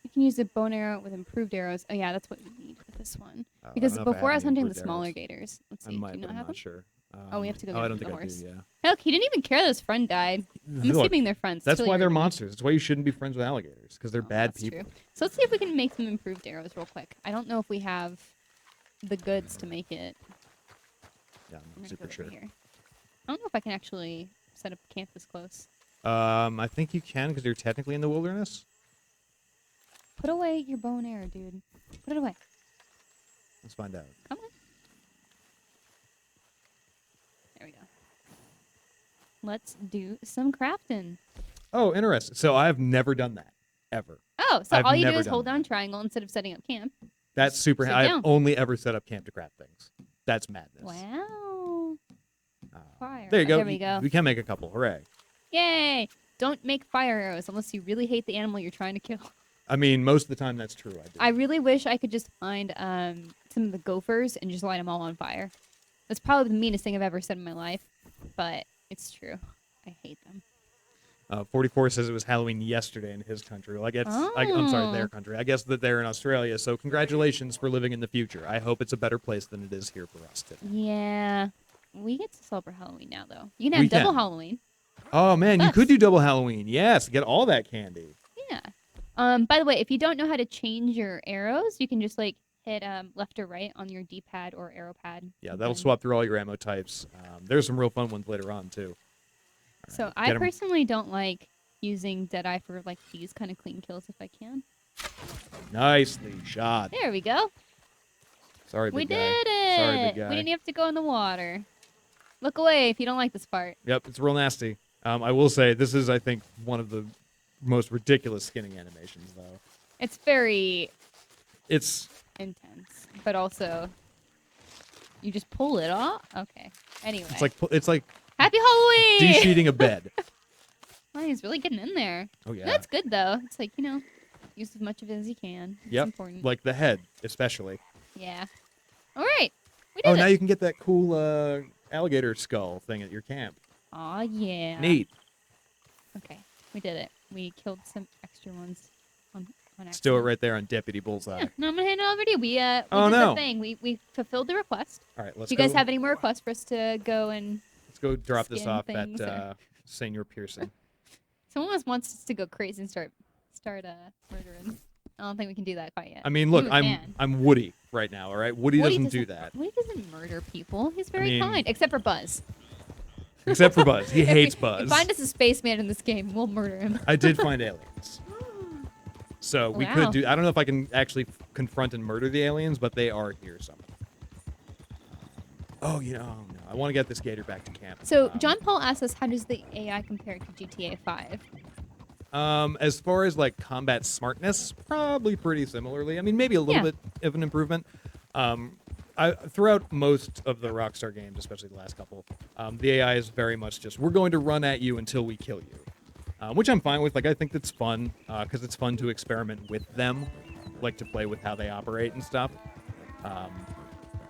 you can use a bone arrow with improved arrows. Oh yeah, that's what we need with this one. Oh, I Because don't know if before I was have any hunting the improved smaller arrows. gators. Let's I see. might, Do you but not I'm have not them? sure. Oh, we have to go Oh, I get don't the think horse. I do. Yeah. Look, he didn't even care that his friend died. I'm Look, assuming they're friends. that's Till why you're they're hurting me. monsters. That's why you shouldn't be friends with alligators, because they're Oh, bad that's people. true. So let's see if we can make some improved arrows real quick. I don't know if we have the goods to make it. Yeah, I'm I'm gonna super go over sure. here. I don't know if I can actually set up camp this close. I think you can, because you're technically in the wilderness. Put away your bow and arrow, dude. Put it away. Let's find out. Come on. There we go. Let's do some crafting. Oh, interesting. So I've never done that ever. Oh, so I've all you do never is done hold that. down triangle instead of setting up camp. That's super. Sit I've down. only ever set up camp to craft things. That's madness. Wow. Oh. Fire. There you Oh, go. there we go. We can make a couple. Hooray. Yay! Don't make fire arrows unless you really hate the animal you're trying to kill. I mean, most of the time that's true. I do. I really wish I could just find some of the gophers and just light them all on fire. That's probably the meanest thing I've ever said in my life, but it's true. I hate them. 44 says it was Halloween yesterday in his country. Well, I guess I'm sorry, their country. I guess that they're in Australia. So congratulations for living in the future. I hope it's a better place than it is here for us today. Yeah. We get to celebrate Halloween now, though. You can We have double can. Halloween. Oh man, you Us. could do double Halloween. Yes, get all that candy. Yeah. By the way, if you don't know how to change your arrows, you can just like hit left or right on your D-pad or arrow pad. Yeah, and that'll then- swap through all your ammo types. There's some real fun ones later on too. So Get I 'em. personally don't like using Deadeye for like these kind of clean kills if I can. Nicely shot. There we go. Sorry, We big guy. did it. Sorry, big guy. We didn't have to go in the water. Look away if you don't like this part. Yep, it's real nasty. I will say this is, I think, one of the most ridiculous skinning animations, though. It's very It's intense, but also you just pull it off. Okay. Anyway. it's like Happy Halloween. de-sheeting a bed. Oh, he's really getting in there. Oh yeah. That's good though. It's like, use as much of it as you can. It's Yep. important. Like the head, especially. Yeah. All right. We did Oh, it. now you can get that cool alligator skull thing at your camp. Aw, yeah. Neat. Okay. We did it. We killed some extra ones on accident. Still right there on Deputy Bullseye. Yeah. No, I'm gonna hand it over to you. We Oh, did no. the thing. We fulfilled the request. All right, let's Do you go. guys have any more requests for us to go and Let's go drop this skin off things at or- Senior Pearson. someone else wants us to go crazy and start murdering? I don't think we can do that quite yet. I mean, look, Maybe we can. I'm Woody right now. All right, Woody doesn't do that. Woody doesn't murder people. He's very mean- kind, except for Buzz. Except for Buzz, he If hates we- Buzz. Find us a spaceman in this game. We'll murder him. I did find aliens. So we Wow. could do. I don't know if I can actually confront and murder the aliens, but they are here somewhere. Oh, no. I want to get this gator back to camp. So John Paul asked us, how does the AI compare to GTA 5? As far as like combat smartness, probably pretty similarly. I mean, maybe a little Yeah. bit of an improvement. Throughout most of the Rockstar games, especially the last couple, the AI is very much just we're going to run at you until we kill you, which I'm fine with. Like I think that's fun because it's fun to experiment with them, like to play with how they operate and stuff.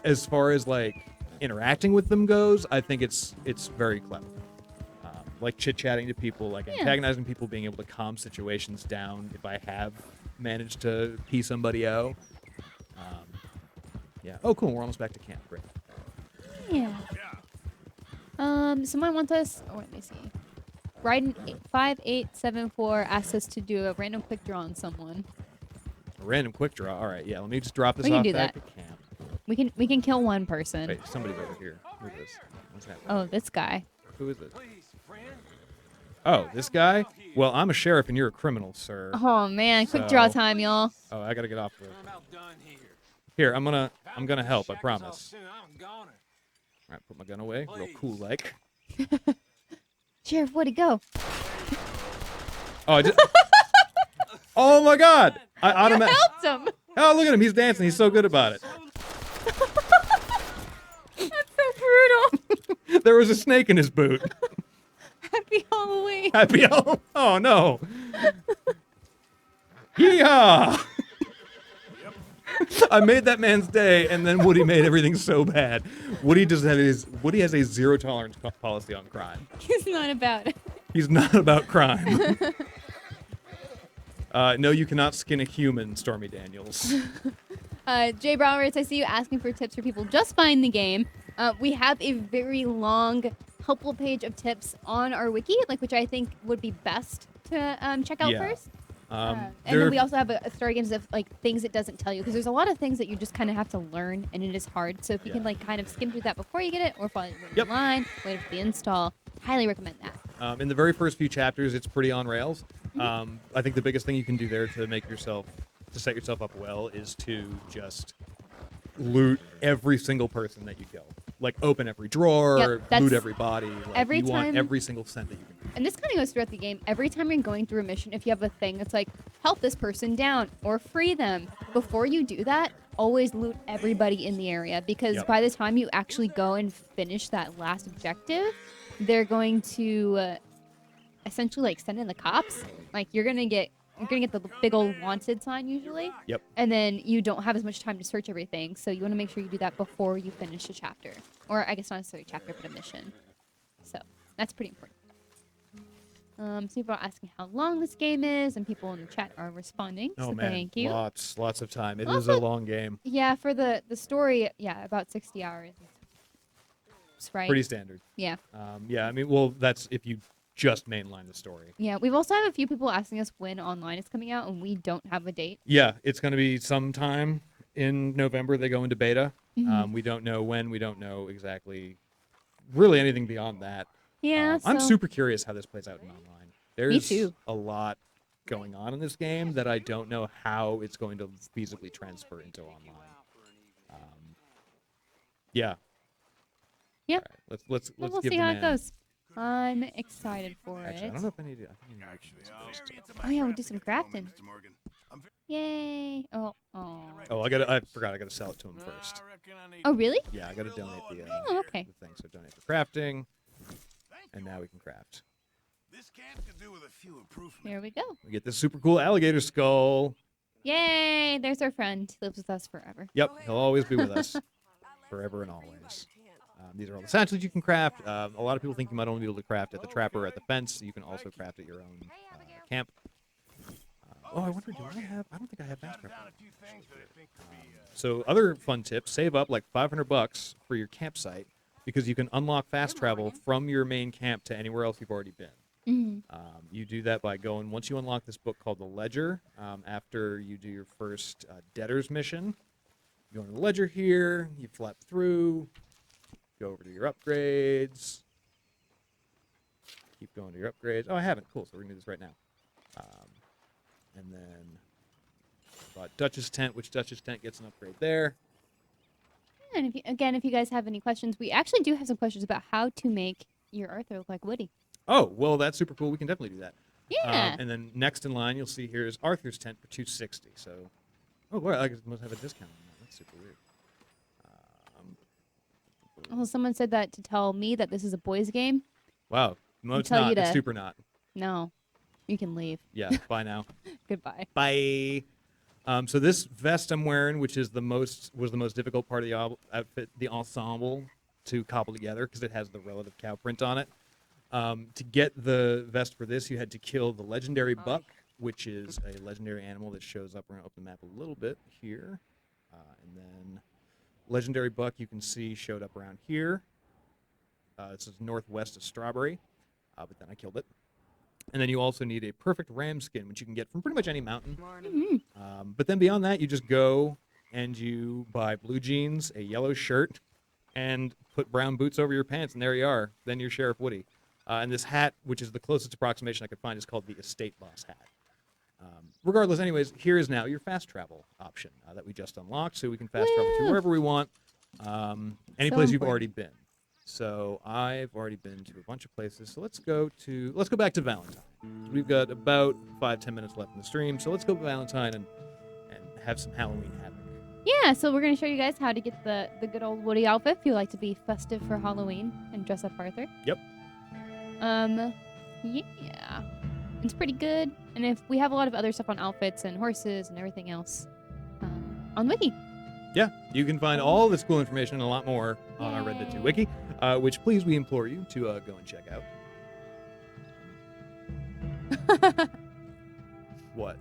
As far as like interacting with them goes, I think it's very clever. Like chit-chatting to people, like Yeah. antagonizing people, being able to calm situations down if I have managed to pee somebody out. Yeah. Oh, cool. We're almost back to camp. Great. Yeah. Someone wants us. Oh, let me see. Ryden5874 asked us to do a random quick draw on someone. A random quick draw. All right, yeah. Let me just drop this We can off do back that. to camp. We can kill one person. Wait, somebody's over here. Who is this? What's happening? Oh, this guy. Who is this? Oh, this guy? Well, I'm a sheriff and you're a criminal, sir. Oh man, quick draw So- time, y'all. Oh, I gotta get off the. Here, I'm gonna help. I promise. All right, put my gun away, real cool like. Sheriff, where'd he go? Oh, I did. Oh my God! I You automatically. helped him. Oh, look at him. He's dancing. He's so good about it. That's so brutal. There was a snake in his boot. Happy Halloween. Happy Halloween. Oh no. Yeehaw! I made that man's day, and then Woody made everything so bad. Woody has a zero tolerance policy on crime. He's not about it. He's not about crime. No, you cannot skin a human, Stormy Daniels. Jay Brown writes, I see you asking for tips for people just buying the game. We have a very long, helpful page of tips on our wiki, which I think would be best to check out Yeah. first. And There- then we also have a story games of things it doesn't tell you, because there's a lot of things that you just kind of have to learn, and it is hard. So if you can kind of skim through that before you get it, or follow it Yep. online, wait for the install, highly recommend that. In the very first few chapters, it's pretty on rails. I think the biggest thing you can do there to set yourself up well is to just loot every single person that you kill. Like open every drawer, Yep, that's loot every body. Like, every you want time- every single cent that you can. And this kind of goes throughout the game. Every time you're going through a mission, if you have a thing that's like, help this person down or free them, before you do that, always loot everybody in the area, because Yep. by the time you actually go and finish that last objective, they're going to essentially send in the cops. You're gonna get the big old wanted sign usually. Yep. And then you don't have as much time to search everything, so you want to make sure you do that before you finish a chapter, or I guess not necessarily a chapter, but a mission. So that's pretty important. So people are asking how long this game is, and people in the chat are responding. Oh So man, thank you. lots of time. It Lots is a of- long game. Yeah, for the story, about 60 hours. That's right. Pretty standard. Yeah. Yeah, I mean, well, that's if you just mainline the story. Yeah. We've also had a few people asking us when online is coming out, and we don't have a date. Yeah, it's going to be sometime in November. They go into beta. Mhm. We don't know when. We don't know exactly, really anything beyond that. Yeah. I'm so- super curious how this plays out in online. There's too. a lot going on in this game that I don't know how it's going to feasibly transfer into online. Yeah. Yeah. All right, let's Well, let's we'll give see the how man. it goes. I'm excited for Actually, I it. don't know if I need to. I think I need to- Oh yeah, we'll do some crafting. Yay! Oh. Oh, I forgot. I gotta sell it to him first. Oh really? Yeah, I gotta donate Oh, okay. the thing. So donate for crafting, and now we can craft. This camp could do with a few improvements. Here we go. We get this super cool alligator skull. Yay! There's our friend. Lives with us forever. Yep, he'll always be with us, forever and always. These are all the satchels you can craft. A lot of people think you might only be able to craft at the trapper or at the fence. You can also craft at your own camp. Oh, I wonder, I don't think I have fast craft. So other fun tips, save up like $500 for your campsite, because you can unlock fast travel from your main camp to anywhere else you've already been. Mhm. You do that by going, once you unlock this book called The Ledger, after you do your first debtor's mission, you go into the ledger here, you flap through, go over to your upgrades, keep going to your upgrades. Oh, I haven't. Cool, so we're going to do this right now. And then bought Dutch's Tent, which Dutch's Tent gets an upgrade there. And if you guys have any questions, we actually do have some questions about how to make your Arthur look like Woody. Oh, well, that's super cool. We can definitely do that. Yeah. And then next in line, you'll see here is Arthur's Tent for $260. So, oh, well, I must have a discount on that. That's super weird. Well, someone said that to tell me that this is a boys' game. Wow. No, it's tell not. you It's to- super not. No, you can leave. Yeah, bye now. Goodbye. Bye. So this vest I'm wearing, which is was the most difficult part of the outfit, the ensemble, to cobble together because it has the relative cow print on it. To get the vest for this, you had to kill the legendary buck, which is a legendary animal that shows up. We're going to open the map a little bit here. And then legendary buck, you can see, showed up around here. This is northwest of Strawberry, but then I killed it. And then you also need a perfect ram skin, which you can get from pretty much any mountain. Mhm. But then beyond that, you just go and you buy blue jeans, a yellow shirt, and put brown boots over your pants, and there you are. Then you're Sheriff Woody. And this hat, which is the closest approximation I could find, is called the Estate Boss hat. Regardless, anyways, here is now your fast travel option that we just unlocked, so we can fast travel to Woo! wherever we want, any place you've important. already been. So I've already been to a bunch of places. So let's go back to Valentine. We've got about 5-10 minutes left in the stream, so let's go to Valentine and have some Halloween havoc. Yeah, so we're gonna show you guys how to get the good old Woody outfit if you like to be festive for Halloween and dress up Arthur. Yep. Yeah, it's pretty good. And if we have a lot of other stuff on outfits and horses and everything else, on Wiki. Yeah, you can find all this cool information and a lot more on our Red Dead 2 wiki, which please we implore you to go and check out. What?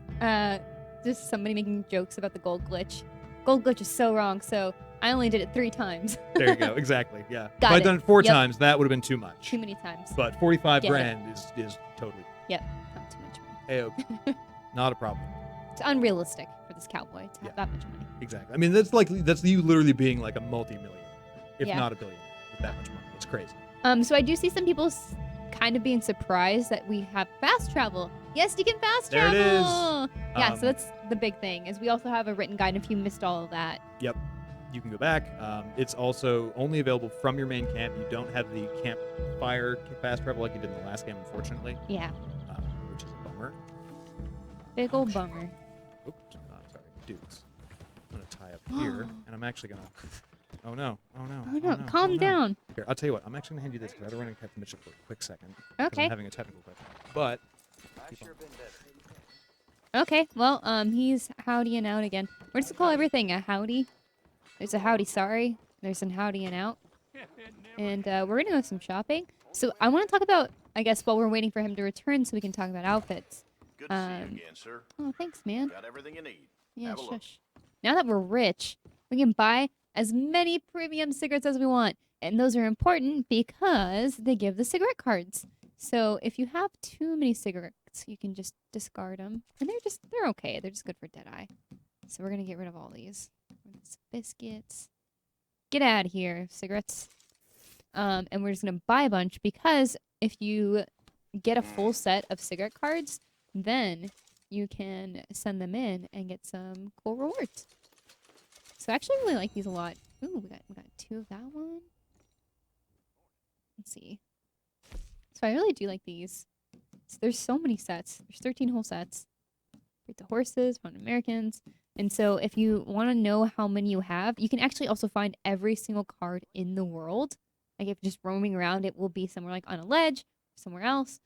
Just somebody making jokes about the gold glitch. Gold glitch is so wrong, so I only did it 3 times. There you go. Exactly. Yeah. Got if I'd it. done it 4 Yep. times, that would have been too much. Too many times. But 45 Get it. grand is totally Yep, not too much money. A-okay. Not a problem. It's unrealistic for this cowboy to have Yeah. that much money. Exactly. I mean, that's you literally being like a multi-millionaire, if Yeah. not a billionaire, with that much money. It's crazy. So I do see some people kind of being surprised that we have fast travel. Yes, you can fast There it travel. is. Yeah, so that's the big thing. Is we also have a written guide if you missed all of that. Yep. You can go back. It's also only available from your main camp. You don't have the campfire fast travel like you did in the last game, unfortunately, Yeah, which is a bummer. big old bummer. Oops. Sorry. Dudes. I'm going to tie up here, and I'm actually going to... Oh, no. Oh, no. Oh no, calm no. down. Here, I'll tell you what. I'm actually going to hand you this because I don't want to catch Mitchell for a quick second. 'Cause Okay. I'm having a technical question. But... Okay, well, he's howdying out again. We're just gonna call everything a howdy. There's a howdy sorry. There's an howdying out. And we're gonna go some shopping. So I want to talk about, I guess, while we're waiting for him to return, so we can talk about outfits. Good to see you again, sir. Oh, thanks, man. Got everything you need. Yeah, Have a look. shush. Now that we're rich, we can buy as many premium cigarettes as we want. And those are important because they give the cigarette cards. So if you have too many cigarettes, you can just discard them. And they're okay. They're just good for Deadeye. So we're going to get rid of all these. Biscuits. Get out of here, cigarettes. And we're just going to buy a bunch because if you get a full set of cigarette cards, then you can send them in and get some cool rewards. So I actually really like these a lot. Ooh, we got 2 of that one. Let's see. So I really do like these. So there's so many sets. There's 13 whole sets. Great to horses, fun Americans. And so if you want to know how many you have, you can actually also find every single card in the world. Like if just roaming around, it will be somewhere like on a ledge, somewhere else.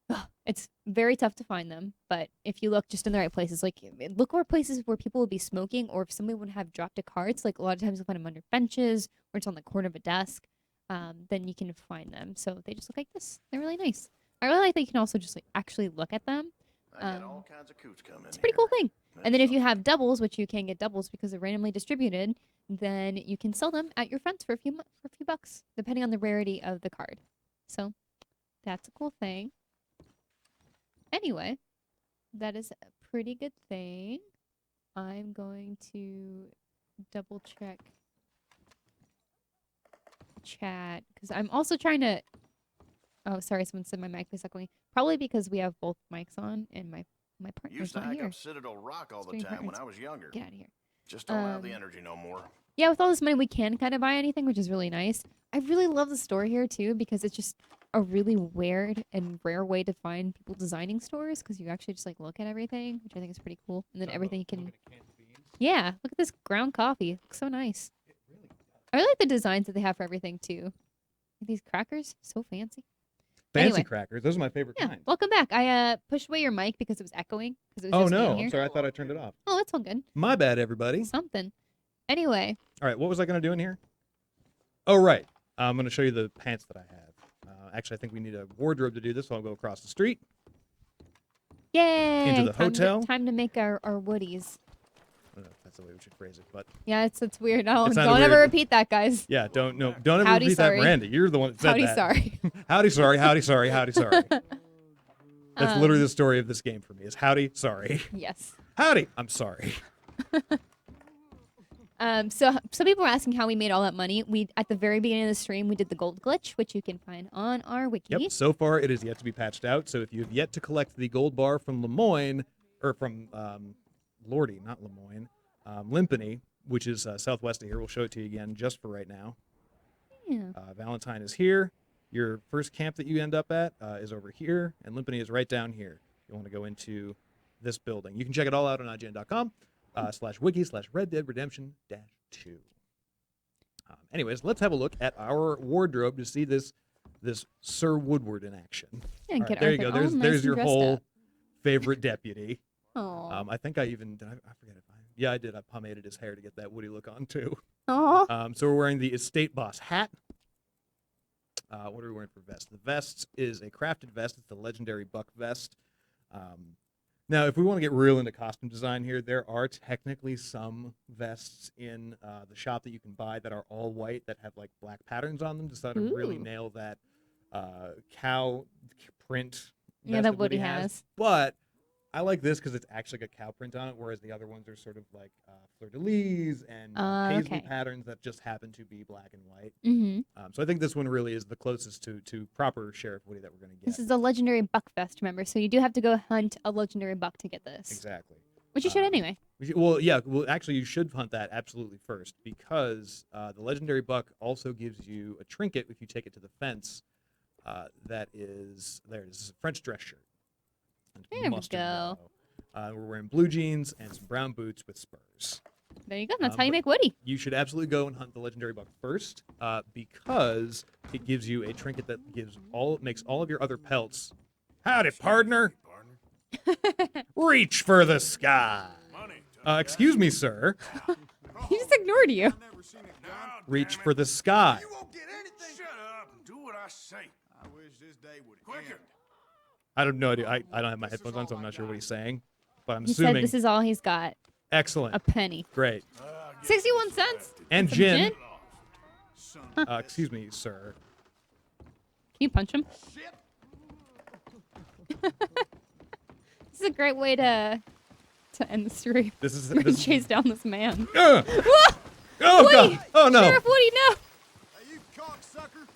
Ugh, it's very tough to find them, but if you look just in the right places, like look for places where people would be smoking, or if somebody would have dropped a cards, like a lot of times you'll find them under benches or it's on the corner of a desk, then you can find them. So they just look like this. They're really nice. I really like that you can also just like actually look at them. I got all kinds of coots coming. It's a pretty cool thing. And then if you have doubles, which you can get doubles because they're randomly distributed, then you can sell them at your friends for a few bucks, depending on the rarity of the card. So that's a cool thing. Anyway, that is a pretty good thing. I'm going to double check chat because I'm also trying to. Oh, sorry, someone said my mic was echoing. Probably because we have both mics on and my partner's Used to not hike here. up Citadel Rock all the Stream time when partners. I was younger. Get out of here. Just don't have the energy no more. Yeah, with all this money, we can kind of buy anything, which is really nice. I really love the store here, too, because it's just a really weird and rare way to find people designing stores, because you actually just, like, look at everything, which I think is pretty cool. And then everything you can... Yeah, look at this ground coffee. It looks so nice. I really like the designs that they have for everything, too. These crackers, so fancy. Fancy Anyway. crackers. Those are my favorite Yeah, kind. welcome back. I pushed away your mic because it was echoing. Because it was Oh, just me no. here. I'm sorry. I thought I turned it off. Oh, that's all good. My bad, everybody. Something. Anyway. All right. What was I going to do in here? Oh, right. I'm going to show you the pants that I have. Actually, I think we need a wardrobe to do this, so I'll go across the street. Yay! Into the hotel? Time to make our woodies. I don't know if that's the way we should phrase it, but Yeah, it's weird. Don't It's not a ever weird- repeat that, guys. yeah, don't ever Howdy, repeat sorry. that, Miranda. You're the one that said Howdy, that. sorry. Howdy, sorry. Howdy, sorry. Howdy, sorry. That's literally the story of this game for me. Is howdy, sorry. Yes. Howdy, I'm sorry. So some people were asking how we made all that money. We at the very beginning of the stream we did the gold glitch, which you can find on our wiki. Yep. So far, it is yet to be patched out. So if you have yet to collect the gold bar from Lemoyne, or from Lordy, not Lemoyne, Limpony, which is southwest of here, we'll show it to you again just for right now. Yeah. Valentine is here. Your first camp that you end up at is over here, and Limpony is right down here. You want to go into this building. You can check it all out on IGN.com/wiki/Red Dead Redemption -2. Anyways, let's have a look at our wardrobe to see this Sir Woodward in action. Yeah, All right, get there you Arthur go. all There's nice there's and your dressed whole up. favorite deputy. Aw. I think I even did. I forget if I did. I pomaded his hair to get that Woody look on too. Aw. So we're wearing the estate boss hat. What are we wearing for vest? The vest is a crafted vest. It's the legendary buck vest. Now, if we want to get real into costume design here, there are technically some vests in the shop that you can buy that are all white that have like black patterns on them to sort of really Ooh. nail that cow print. Yeah, vest that Woody has. But I like this because it's actually got cow print on it, whereas the other ones are sort of like fleur-de-lis and paisley Okay. patterns that just happen to be black and white. Mm-hmm. So I think this one really is the closest to proper Sheriff Woody that we're going to get. This is a legendary buck vest, remember? So you do have to go hunt a legendary buck to get this. Exactly. Which you should anyway. Well, yeah. Well, actually, you should hunt that absolutely first because the legendary buck also gives you a trinket if you take it to the fence. That is there. This is a French dress shirt. And There we mustard go. yellow. We're wearing blue jeans and some brown boots with spurs. There you go. That's how you but- make Woody. You should absolutely go and hunt the legendary buck first because it gives you a trinket that makes all of your other pelts. Howdy, partner. Reach for the sky. Excuse me, sir. He just ignored you. Reach for the sky. You won't get anything. Shut up and do what I say. I wish this day would quicker. I don't know. I don't have my headphones on, so I'm not sure what he's saying. But I'm He assuming. said this is all he's got. Excellent. A penny. Great. 61 cents. And Some gin. gin? Excuse me, sir. Can you punch him? This is a great way to end the stream. This is. We're gonna This, chase down this man. oh Woody! God! Oh no! Sheriff Woody, no! Hey, you cocksucker.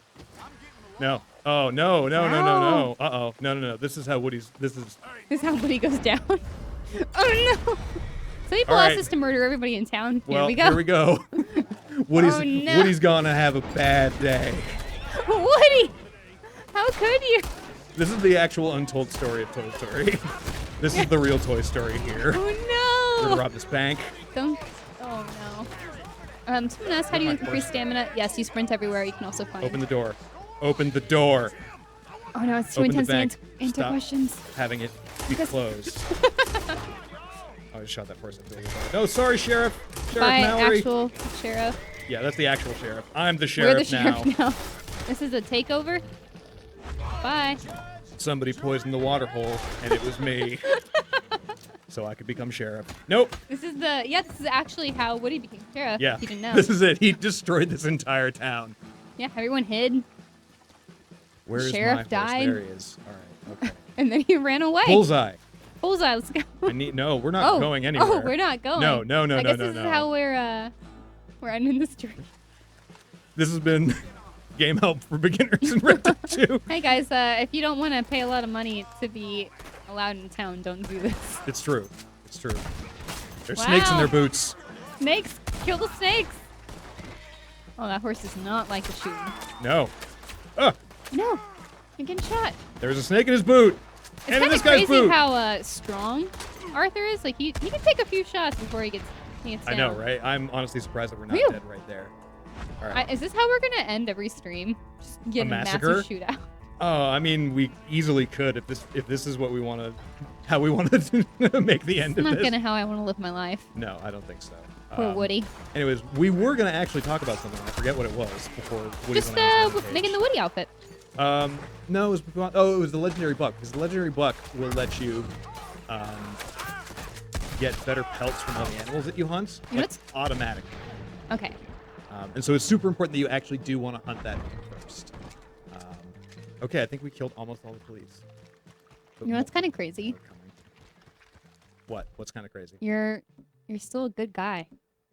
I'm getting No. Oh no! No! No! No! No! Uh-oh! No! No! No! This is how Woody's. This is. This is how Woody goes down. Oh no! Some people All asked right. us to murder everybody in town. Well, Here we go. Woody's. Oh, no. Woody's gonna have a bad day. Woody! How could you? This is the actual untold story of Toy Story. This is the real Toy Story here. We're Oh gonna no! rob this bank. Don't. Oh no. Someone asked how do you increase stamina? Yes, you sprint everywhere. You can also find. Open the door. Open the door. Oh no, it's too Open the intense to bank. answer Stop. questions. Having it be Because- closed. I just shot that person. No, sorry, Sheriff. Sheriff By Mallory. actual sheriff. Yeah, that's the actual sheriff. I'm the We're sheriff, the sheriff now. now. This is a takeover. Bye. Somebody poisoned the water hole, and it was me. So I could become sheriff. Nope. This is actually how Woody became sheriff. Yeah. If you didn't know. This is it. He destroyed this entire town. Yeah, everyone hid, Where is Sheriff my horse? died. There he is. All right. Okay. and then he ran away. Bullseye. Bullseye, let's go. No, we're not going anywhere. Oh, we're not going. No, no, no, I no, guess no, this no. is how we're ending the stream. This has been game help for beginners in Red Dead 2. Hey guys, if you don't want to pay a lot of money to be allowed in town, don't do this. It's true. It's true. There's snakes in Wow. their boots. Snakes, kill the snakes. Oh, that horse does not like the shooting. No. Ah, No, you're getting shot. there's a snake in his boot. It's And in kind this of guy's crazy boot. how strong Arthur is. Like he can take a few shots before he gets I know, down. right? I'm honestly surprised that we're not Phew. dead right there. All right. Is this how we're gonna end every stream? Just get a massacre? massive shootout. Oh, I mean, we easily could if this is what we want to, how we want to make the end It's of not this. gonna how I want to live my life. No, I don't think so. Poor Woody. Anyways, we were gonna actually talk about something. I forget what it was before. Woody's Just on the making the Woody outfit. No, it was it was the legendary buck. Because the legendary buck will let you get better pelts from all the animals that you hunt, You know like, what's- automatically. Okay. And so it's super important that you actually do want to hunt that first. Okay, I think we killed almost all the police. You know, it's kind of crazy. What? What's kind of crazy? You're still a good guy.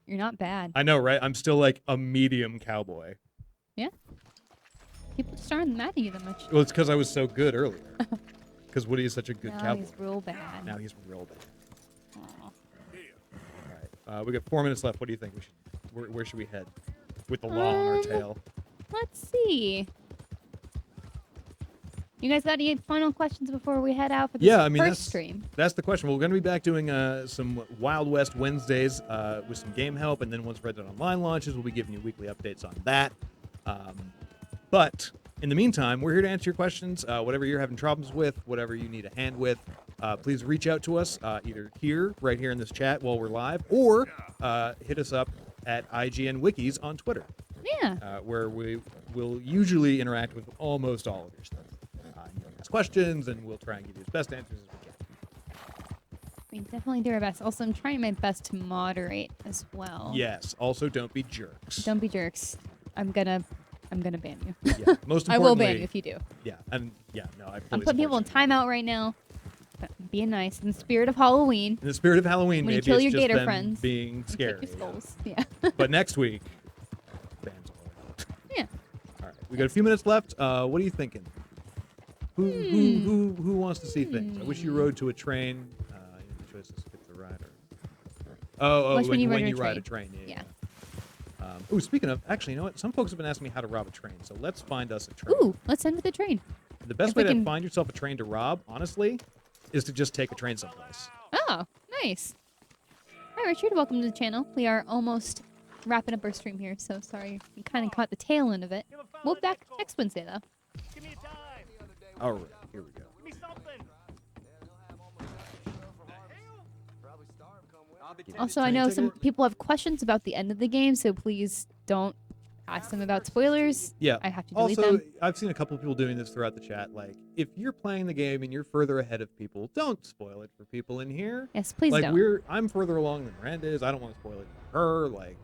You're not bad. I know, right? I'm still like a medium cowboy. Yeah. People just aren't mad at you that much. Well, it's because I was so good earlier. Because Woody is such a good Now cowboy. he's real bad. Now he's real bad. Aw. All right. We got 4 minutes left. What do you think? Where should we head? With the law on our tail. Let's see. You guys got any final questions before we head out for this Yeah, I mean, first stream? That's the question. We're going to be back doing some Wild West Wednesdays with some game help, and then once Red Dead Online launches, we'll be giving you weekly updates on that. But in the meantime, we're here to answer your questions. Whatever you're having problems with, whatever you need a hand with, please reach out to us either here, right here in this chat while we're live, or hit us up at IGN Wikis on Twitter, Yeah. where we will usually interact with almost all of your stuff. You can ask questions, and we'll try and give you as best answers as we can. We definitely do our best. Also, I'm trying my best to moderate as well. Yes. Also, don't be jerks. Don't be jerks. I'm gonna ban you. Yeah. Most importantly, I will ban you if you do. Yeah. And yeah. No. I I'm fully putting people in support you. timeout right now. But I'm being nice in the spirit of Halloween. In the spirit of Halloween, When you maybe kill it's your just gator them friends being Kick scary. your skulls. Yeah. But next week, bans all out. Yeah. All right. We got a few minutes left. What are you thinking? Who wants to see things? I wish you rode to a train. The choices pick the rider. Oh, Watch when you ride a ride a train. train. Yeah. Oh, speaking of, actually, you know what? Some folks have been asking me how to rob a train, so let's find us a train. Ooh, let's end with the train. The best if we way to can- find yourself a train to rob, honestly, is to just take a train someplace. Oh, nice. Hi, Richard. Welcome to the channel. We are almost wrapping up our stream here, so sorry you kind of caught the tail end of it. We'll be back next Wednesday, though. Give me a time. All right, here we go. Give me something. Also, I know some people have questions about the end of the game, so please don't ask them about spoilers. Yeah. I have to delete Also, them. I've seen a couple people doing this throughout the chat. Like, if you're playing the game and you're further ahead of people, don't spoil it for people in here. Yes, please like, don't. I'm further along than Miranda is. I don't want to spoil it for her. Like,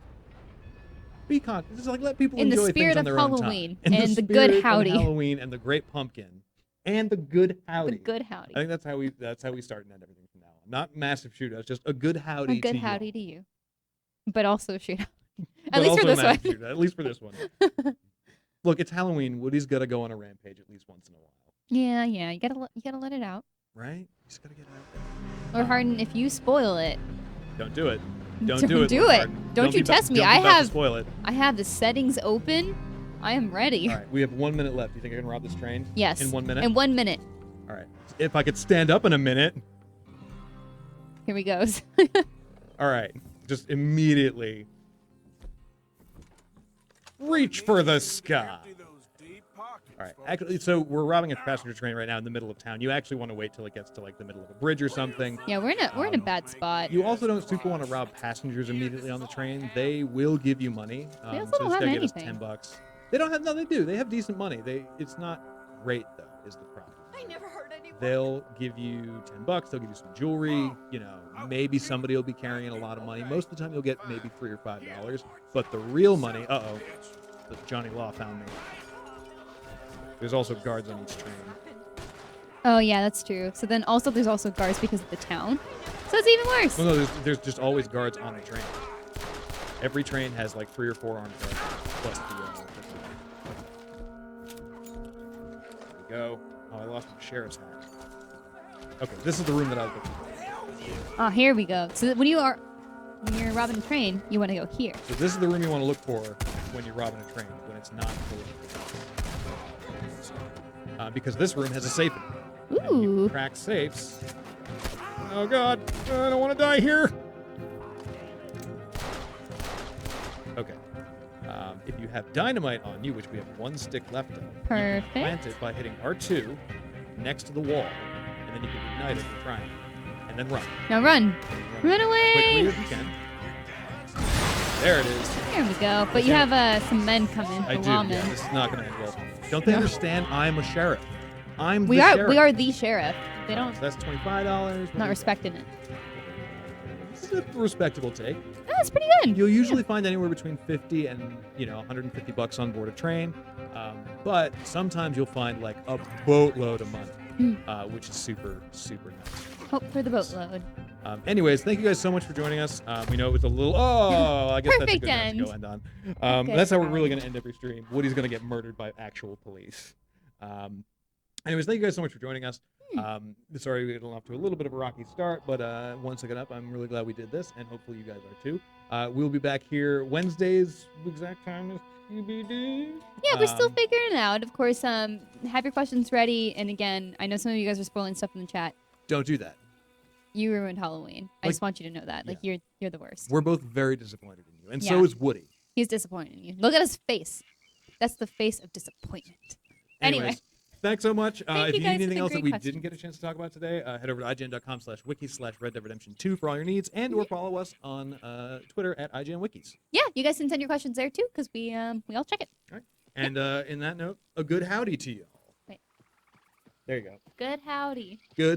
be just like let people In the enjoy spirit things on of their own Halloween time. In and the good spirit of howdy. Halloween and the great pumpkin and the good howdy. The good howdy. I think that's how we start and end everything from now on. Not massive shootouts, just a good howdy. A good to howdy you. to you. But also shoot out. At But least for also a this massive one. shootout, at least for this one. Look, it's Halloween. Woody's got to go on a rampage at least once in a while, Yeah. You gotta let it out. right? You just got to get out there. Lord Harden, if you spoil it, Don't do it. Don't Don't do it. do Lord it. Harden. Don't you be test me. Don't I be about to have- spoil it. I have the settings open. I am ready. All right, we have 1 minute left. You think I can rob this train? Yes. In 1 minute. In 1 minute. All right. If I could stand up in a minute. Here we goes. All right. Just immediately reach for the sky. Empty those deep pockets, All right. folks. Actually, so we're robbing a passenger train right now in the middle of town. You actually want to wait till it gets to like the middle of a bridge or something. Yeah, we're in a bad spot. You also don't super want to rob passengers immediately on the train. They will give you money. They also so don't this have guy gave us anything. $10. They don't have. No, they do. They have decent money. It's not great though. Is the problem. I never heard anyone. They'll give you $10. They'll give you some jewelry. You know, maybe somebody will be carrying a lot of money. Most of the time, you'll get maybe $3 or $5. But the real money. Johnny Law found me. There's also guards on each train. Oh yeah, that's true. So then also there's also guards because of the town. So it's even worse. Well, no, there's just always guards on the train. Every train has like 3 or 4 armed guards. Plus the. There we go. Oh, I lost my sheriff's hat. Okay, this is the room that I was looking for. Oh, here we go. So when you're robbing a train, you want to go here. So this is the room you want to look for when you're robbing a train, when it's not full. Because this room has a safe in it. And you Ooh. can crack safes. Oh god, I don't want to die here. Okay. If you have dynamite on you, which we have 1 stick left of, you can Perfect. plant it by hitting R2 next to the wall, and then you can ignite it and try it, and then run. Now run. Run Quickly away. as you can. There it is. There we go. But you have some men coming. I the do. lawmen. Yeah, this is not going to end well for me. Don't they No. understand? I'm a sheriff. I'm We the are sheriff. we are the sheriff. They don't So that's $25. not respecting it. This is a respectable take. That's pretty good. You'll usually find anywhere between 50 and $150 on board a train, but sometimes you'll find like a boatload of money. which is super, super nice. Hope for the boatload. Anyways, thank you guys so much for joining us. We know it was a little. Oh, I guess that's a Perfect good note end. to go end on. Good That's how we're really job. going to end every stream. Woody's going to get murdered by actual police. Anyways, thank you guys so much for joining us. Sorry we got off to a little bit of a rocky start, but once again up, I'm really glad we did this, and hopefully you guys are too. We'll be back here Wednesdays, exact time is TBD. Yeah, we're still figuring it out. Of course, have your questions ready. And again, I know some of you guys are spoiling stuff in the chat. Don't do that. You ruined Halloween. I Like- just want you to know that. Like, yeah. you're the worst. We're both very disappointed in you, and Yeah. so is Woody. He's disappointed in you. Look at his face. That's the face of disappointment. Anyway. Anyways, thanks so much. Thank If you you guys need for anything the else that great we questions. didn't get a chance to talk about today, head over to ign.com/wiki/Red Dead Redemption 2 for all your needs, and or follow us on Twitter at IGNWikis. Yeah, you guys can send your questions there too, because we all check it. All right. And in that note, a good howdy to you all. Wait. There you go. Good howdy. Good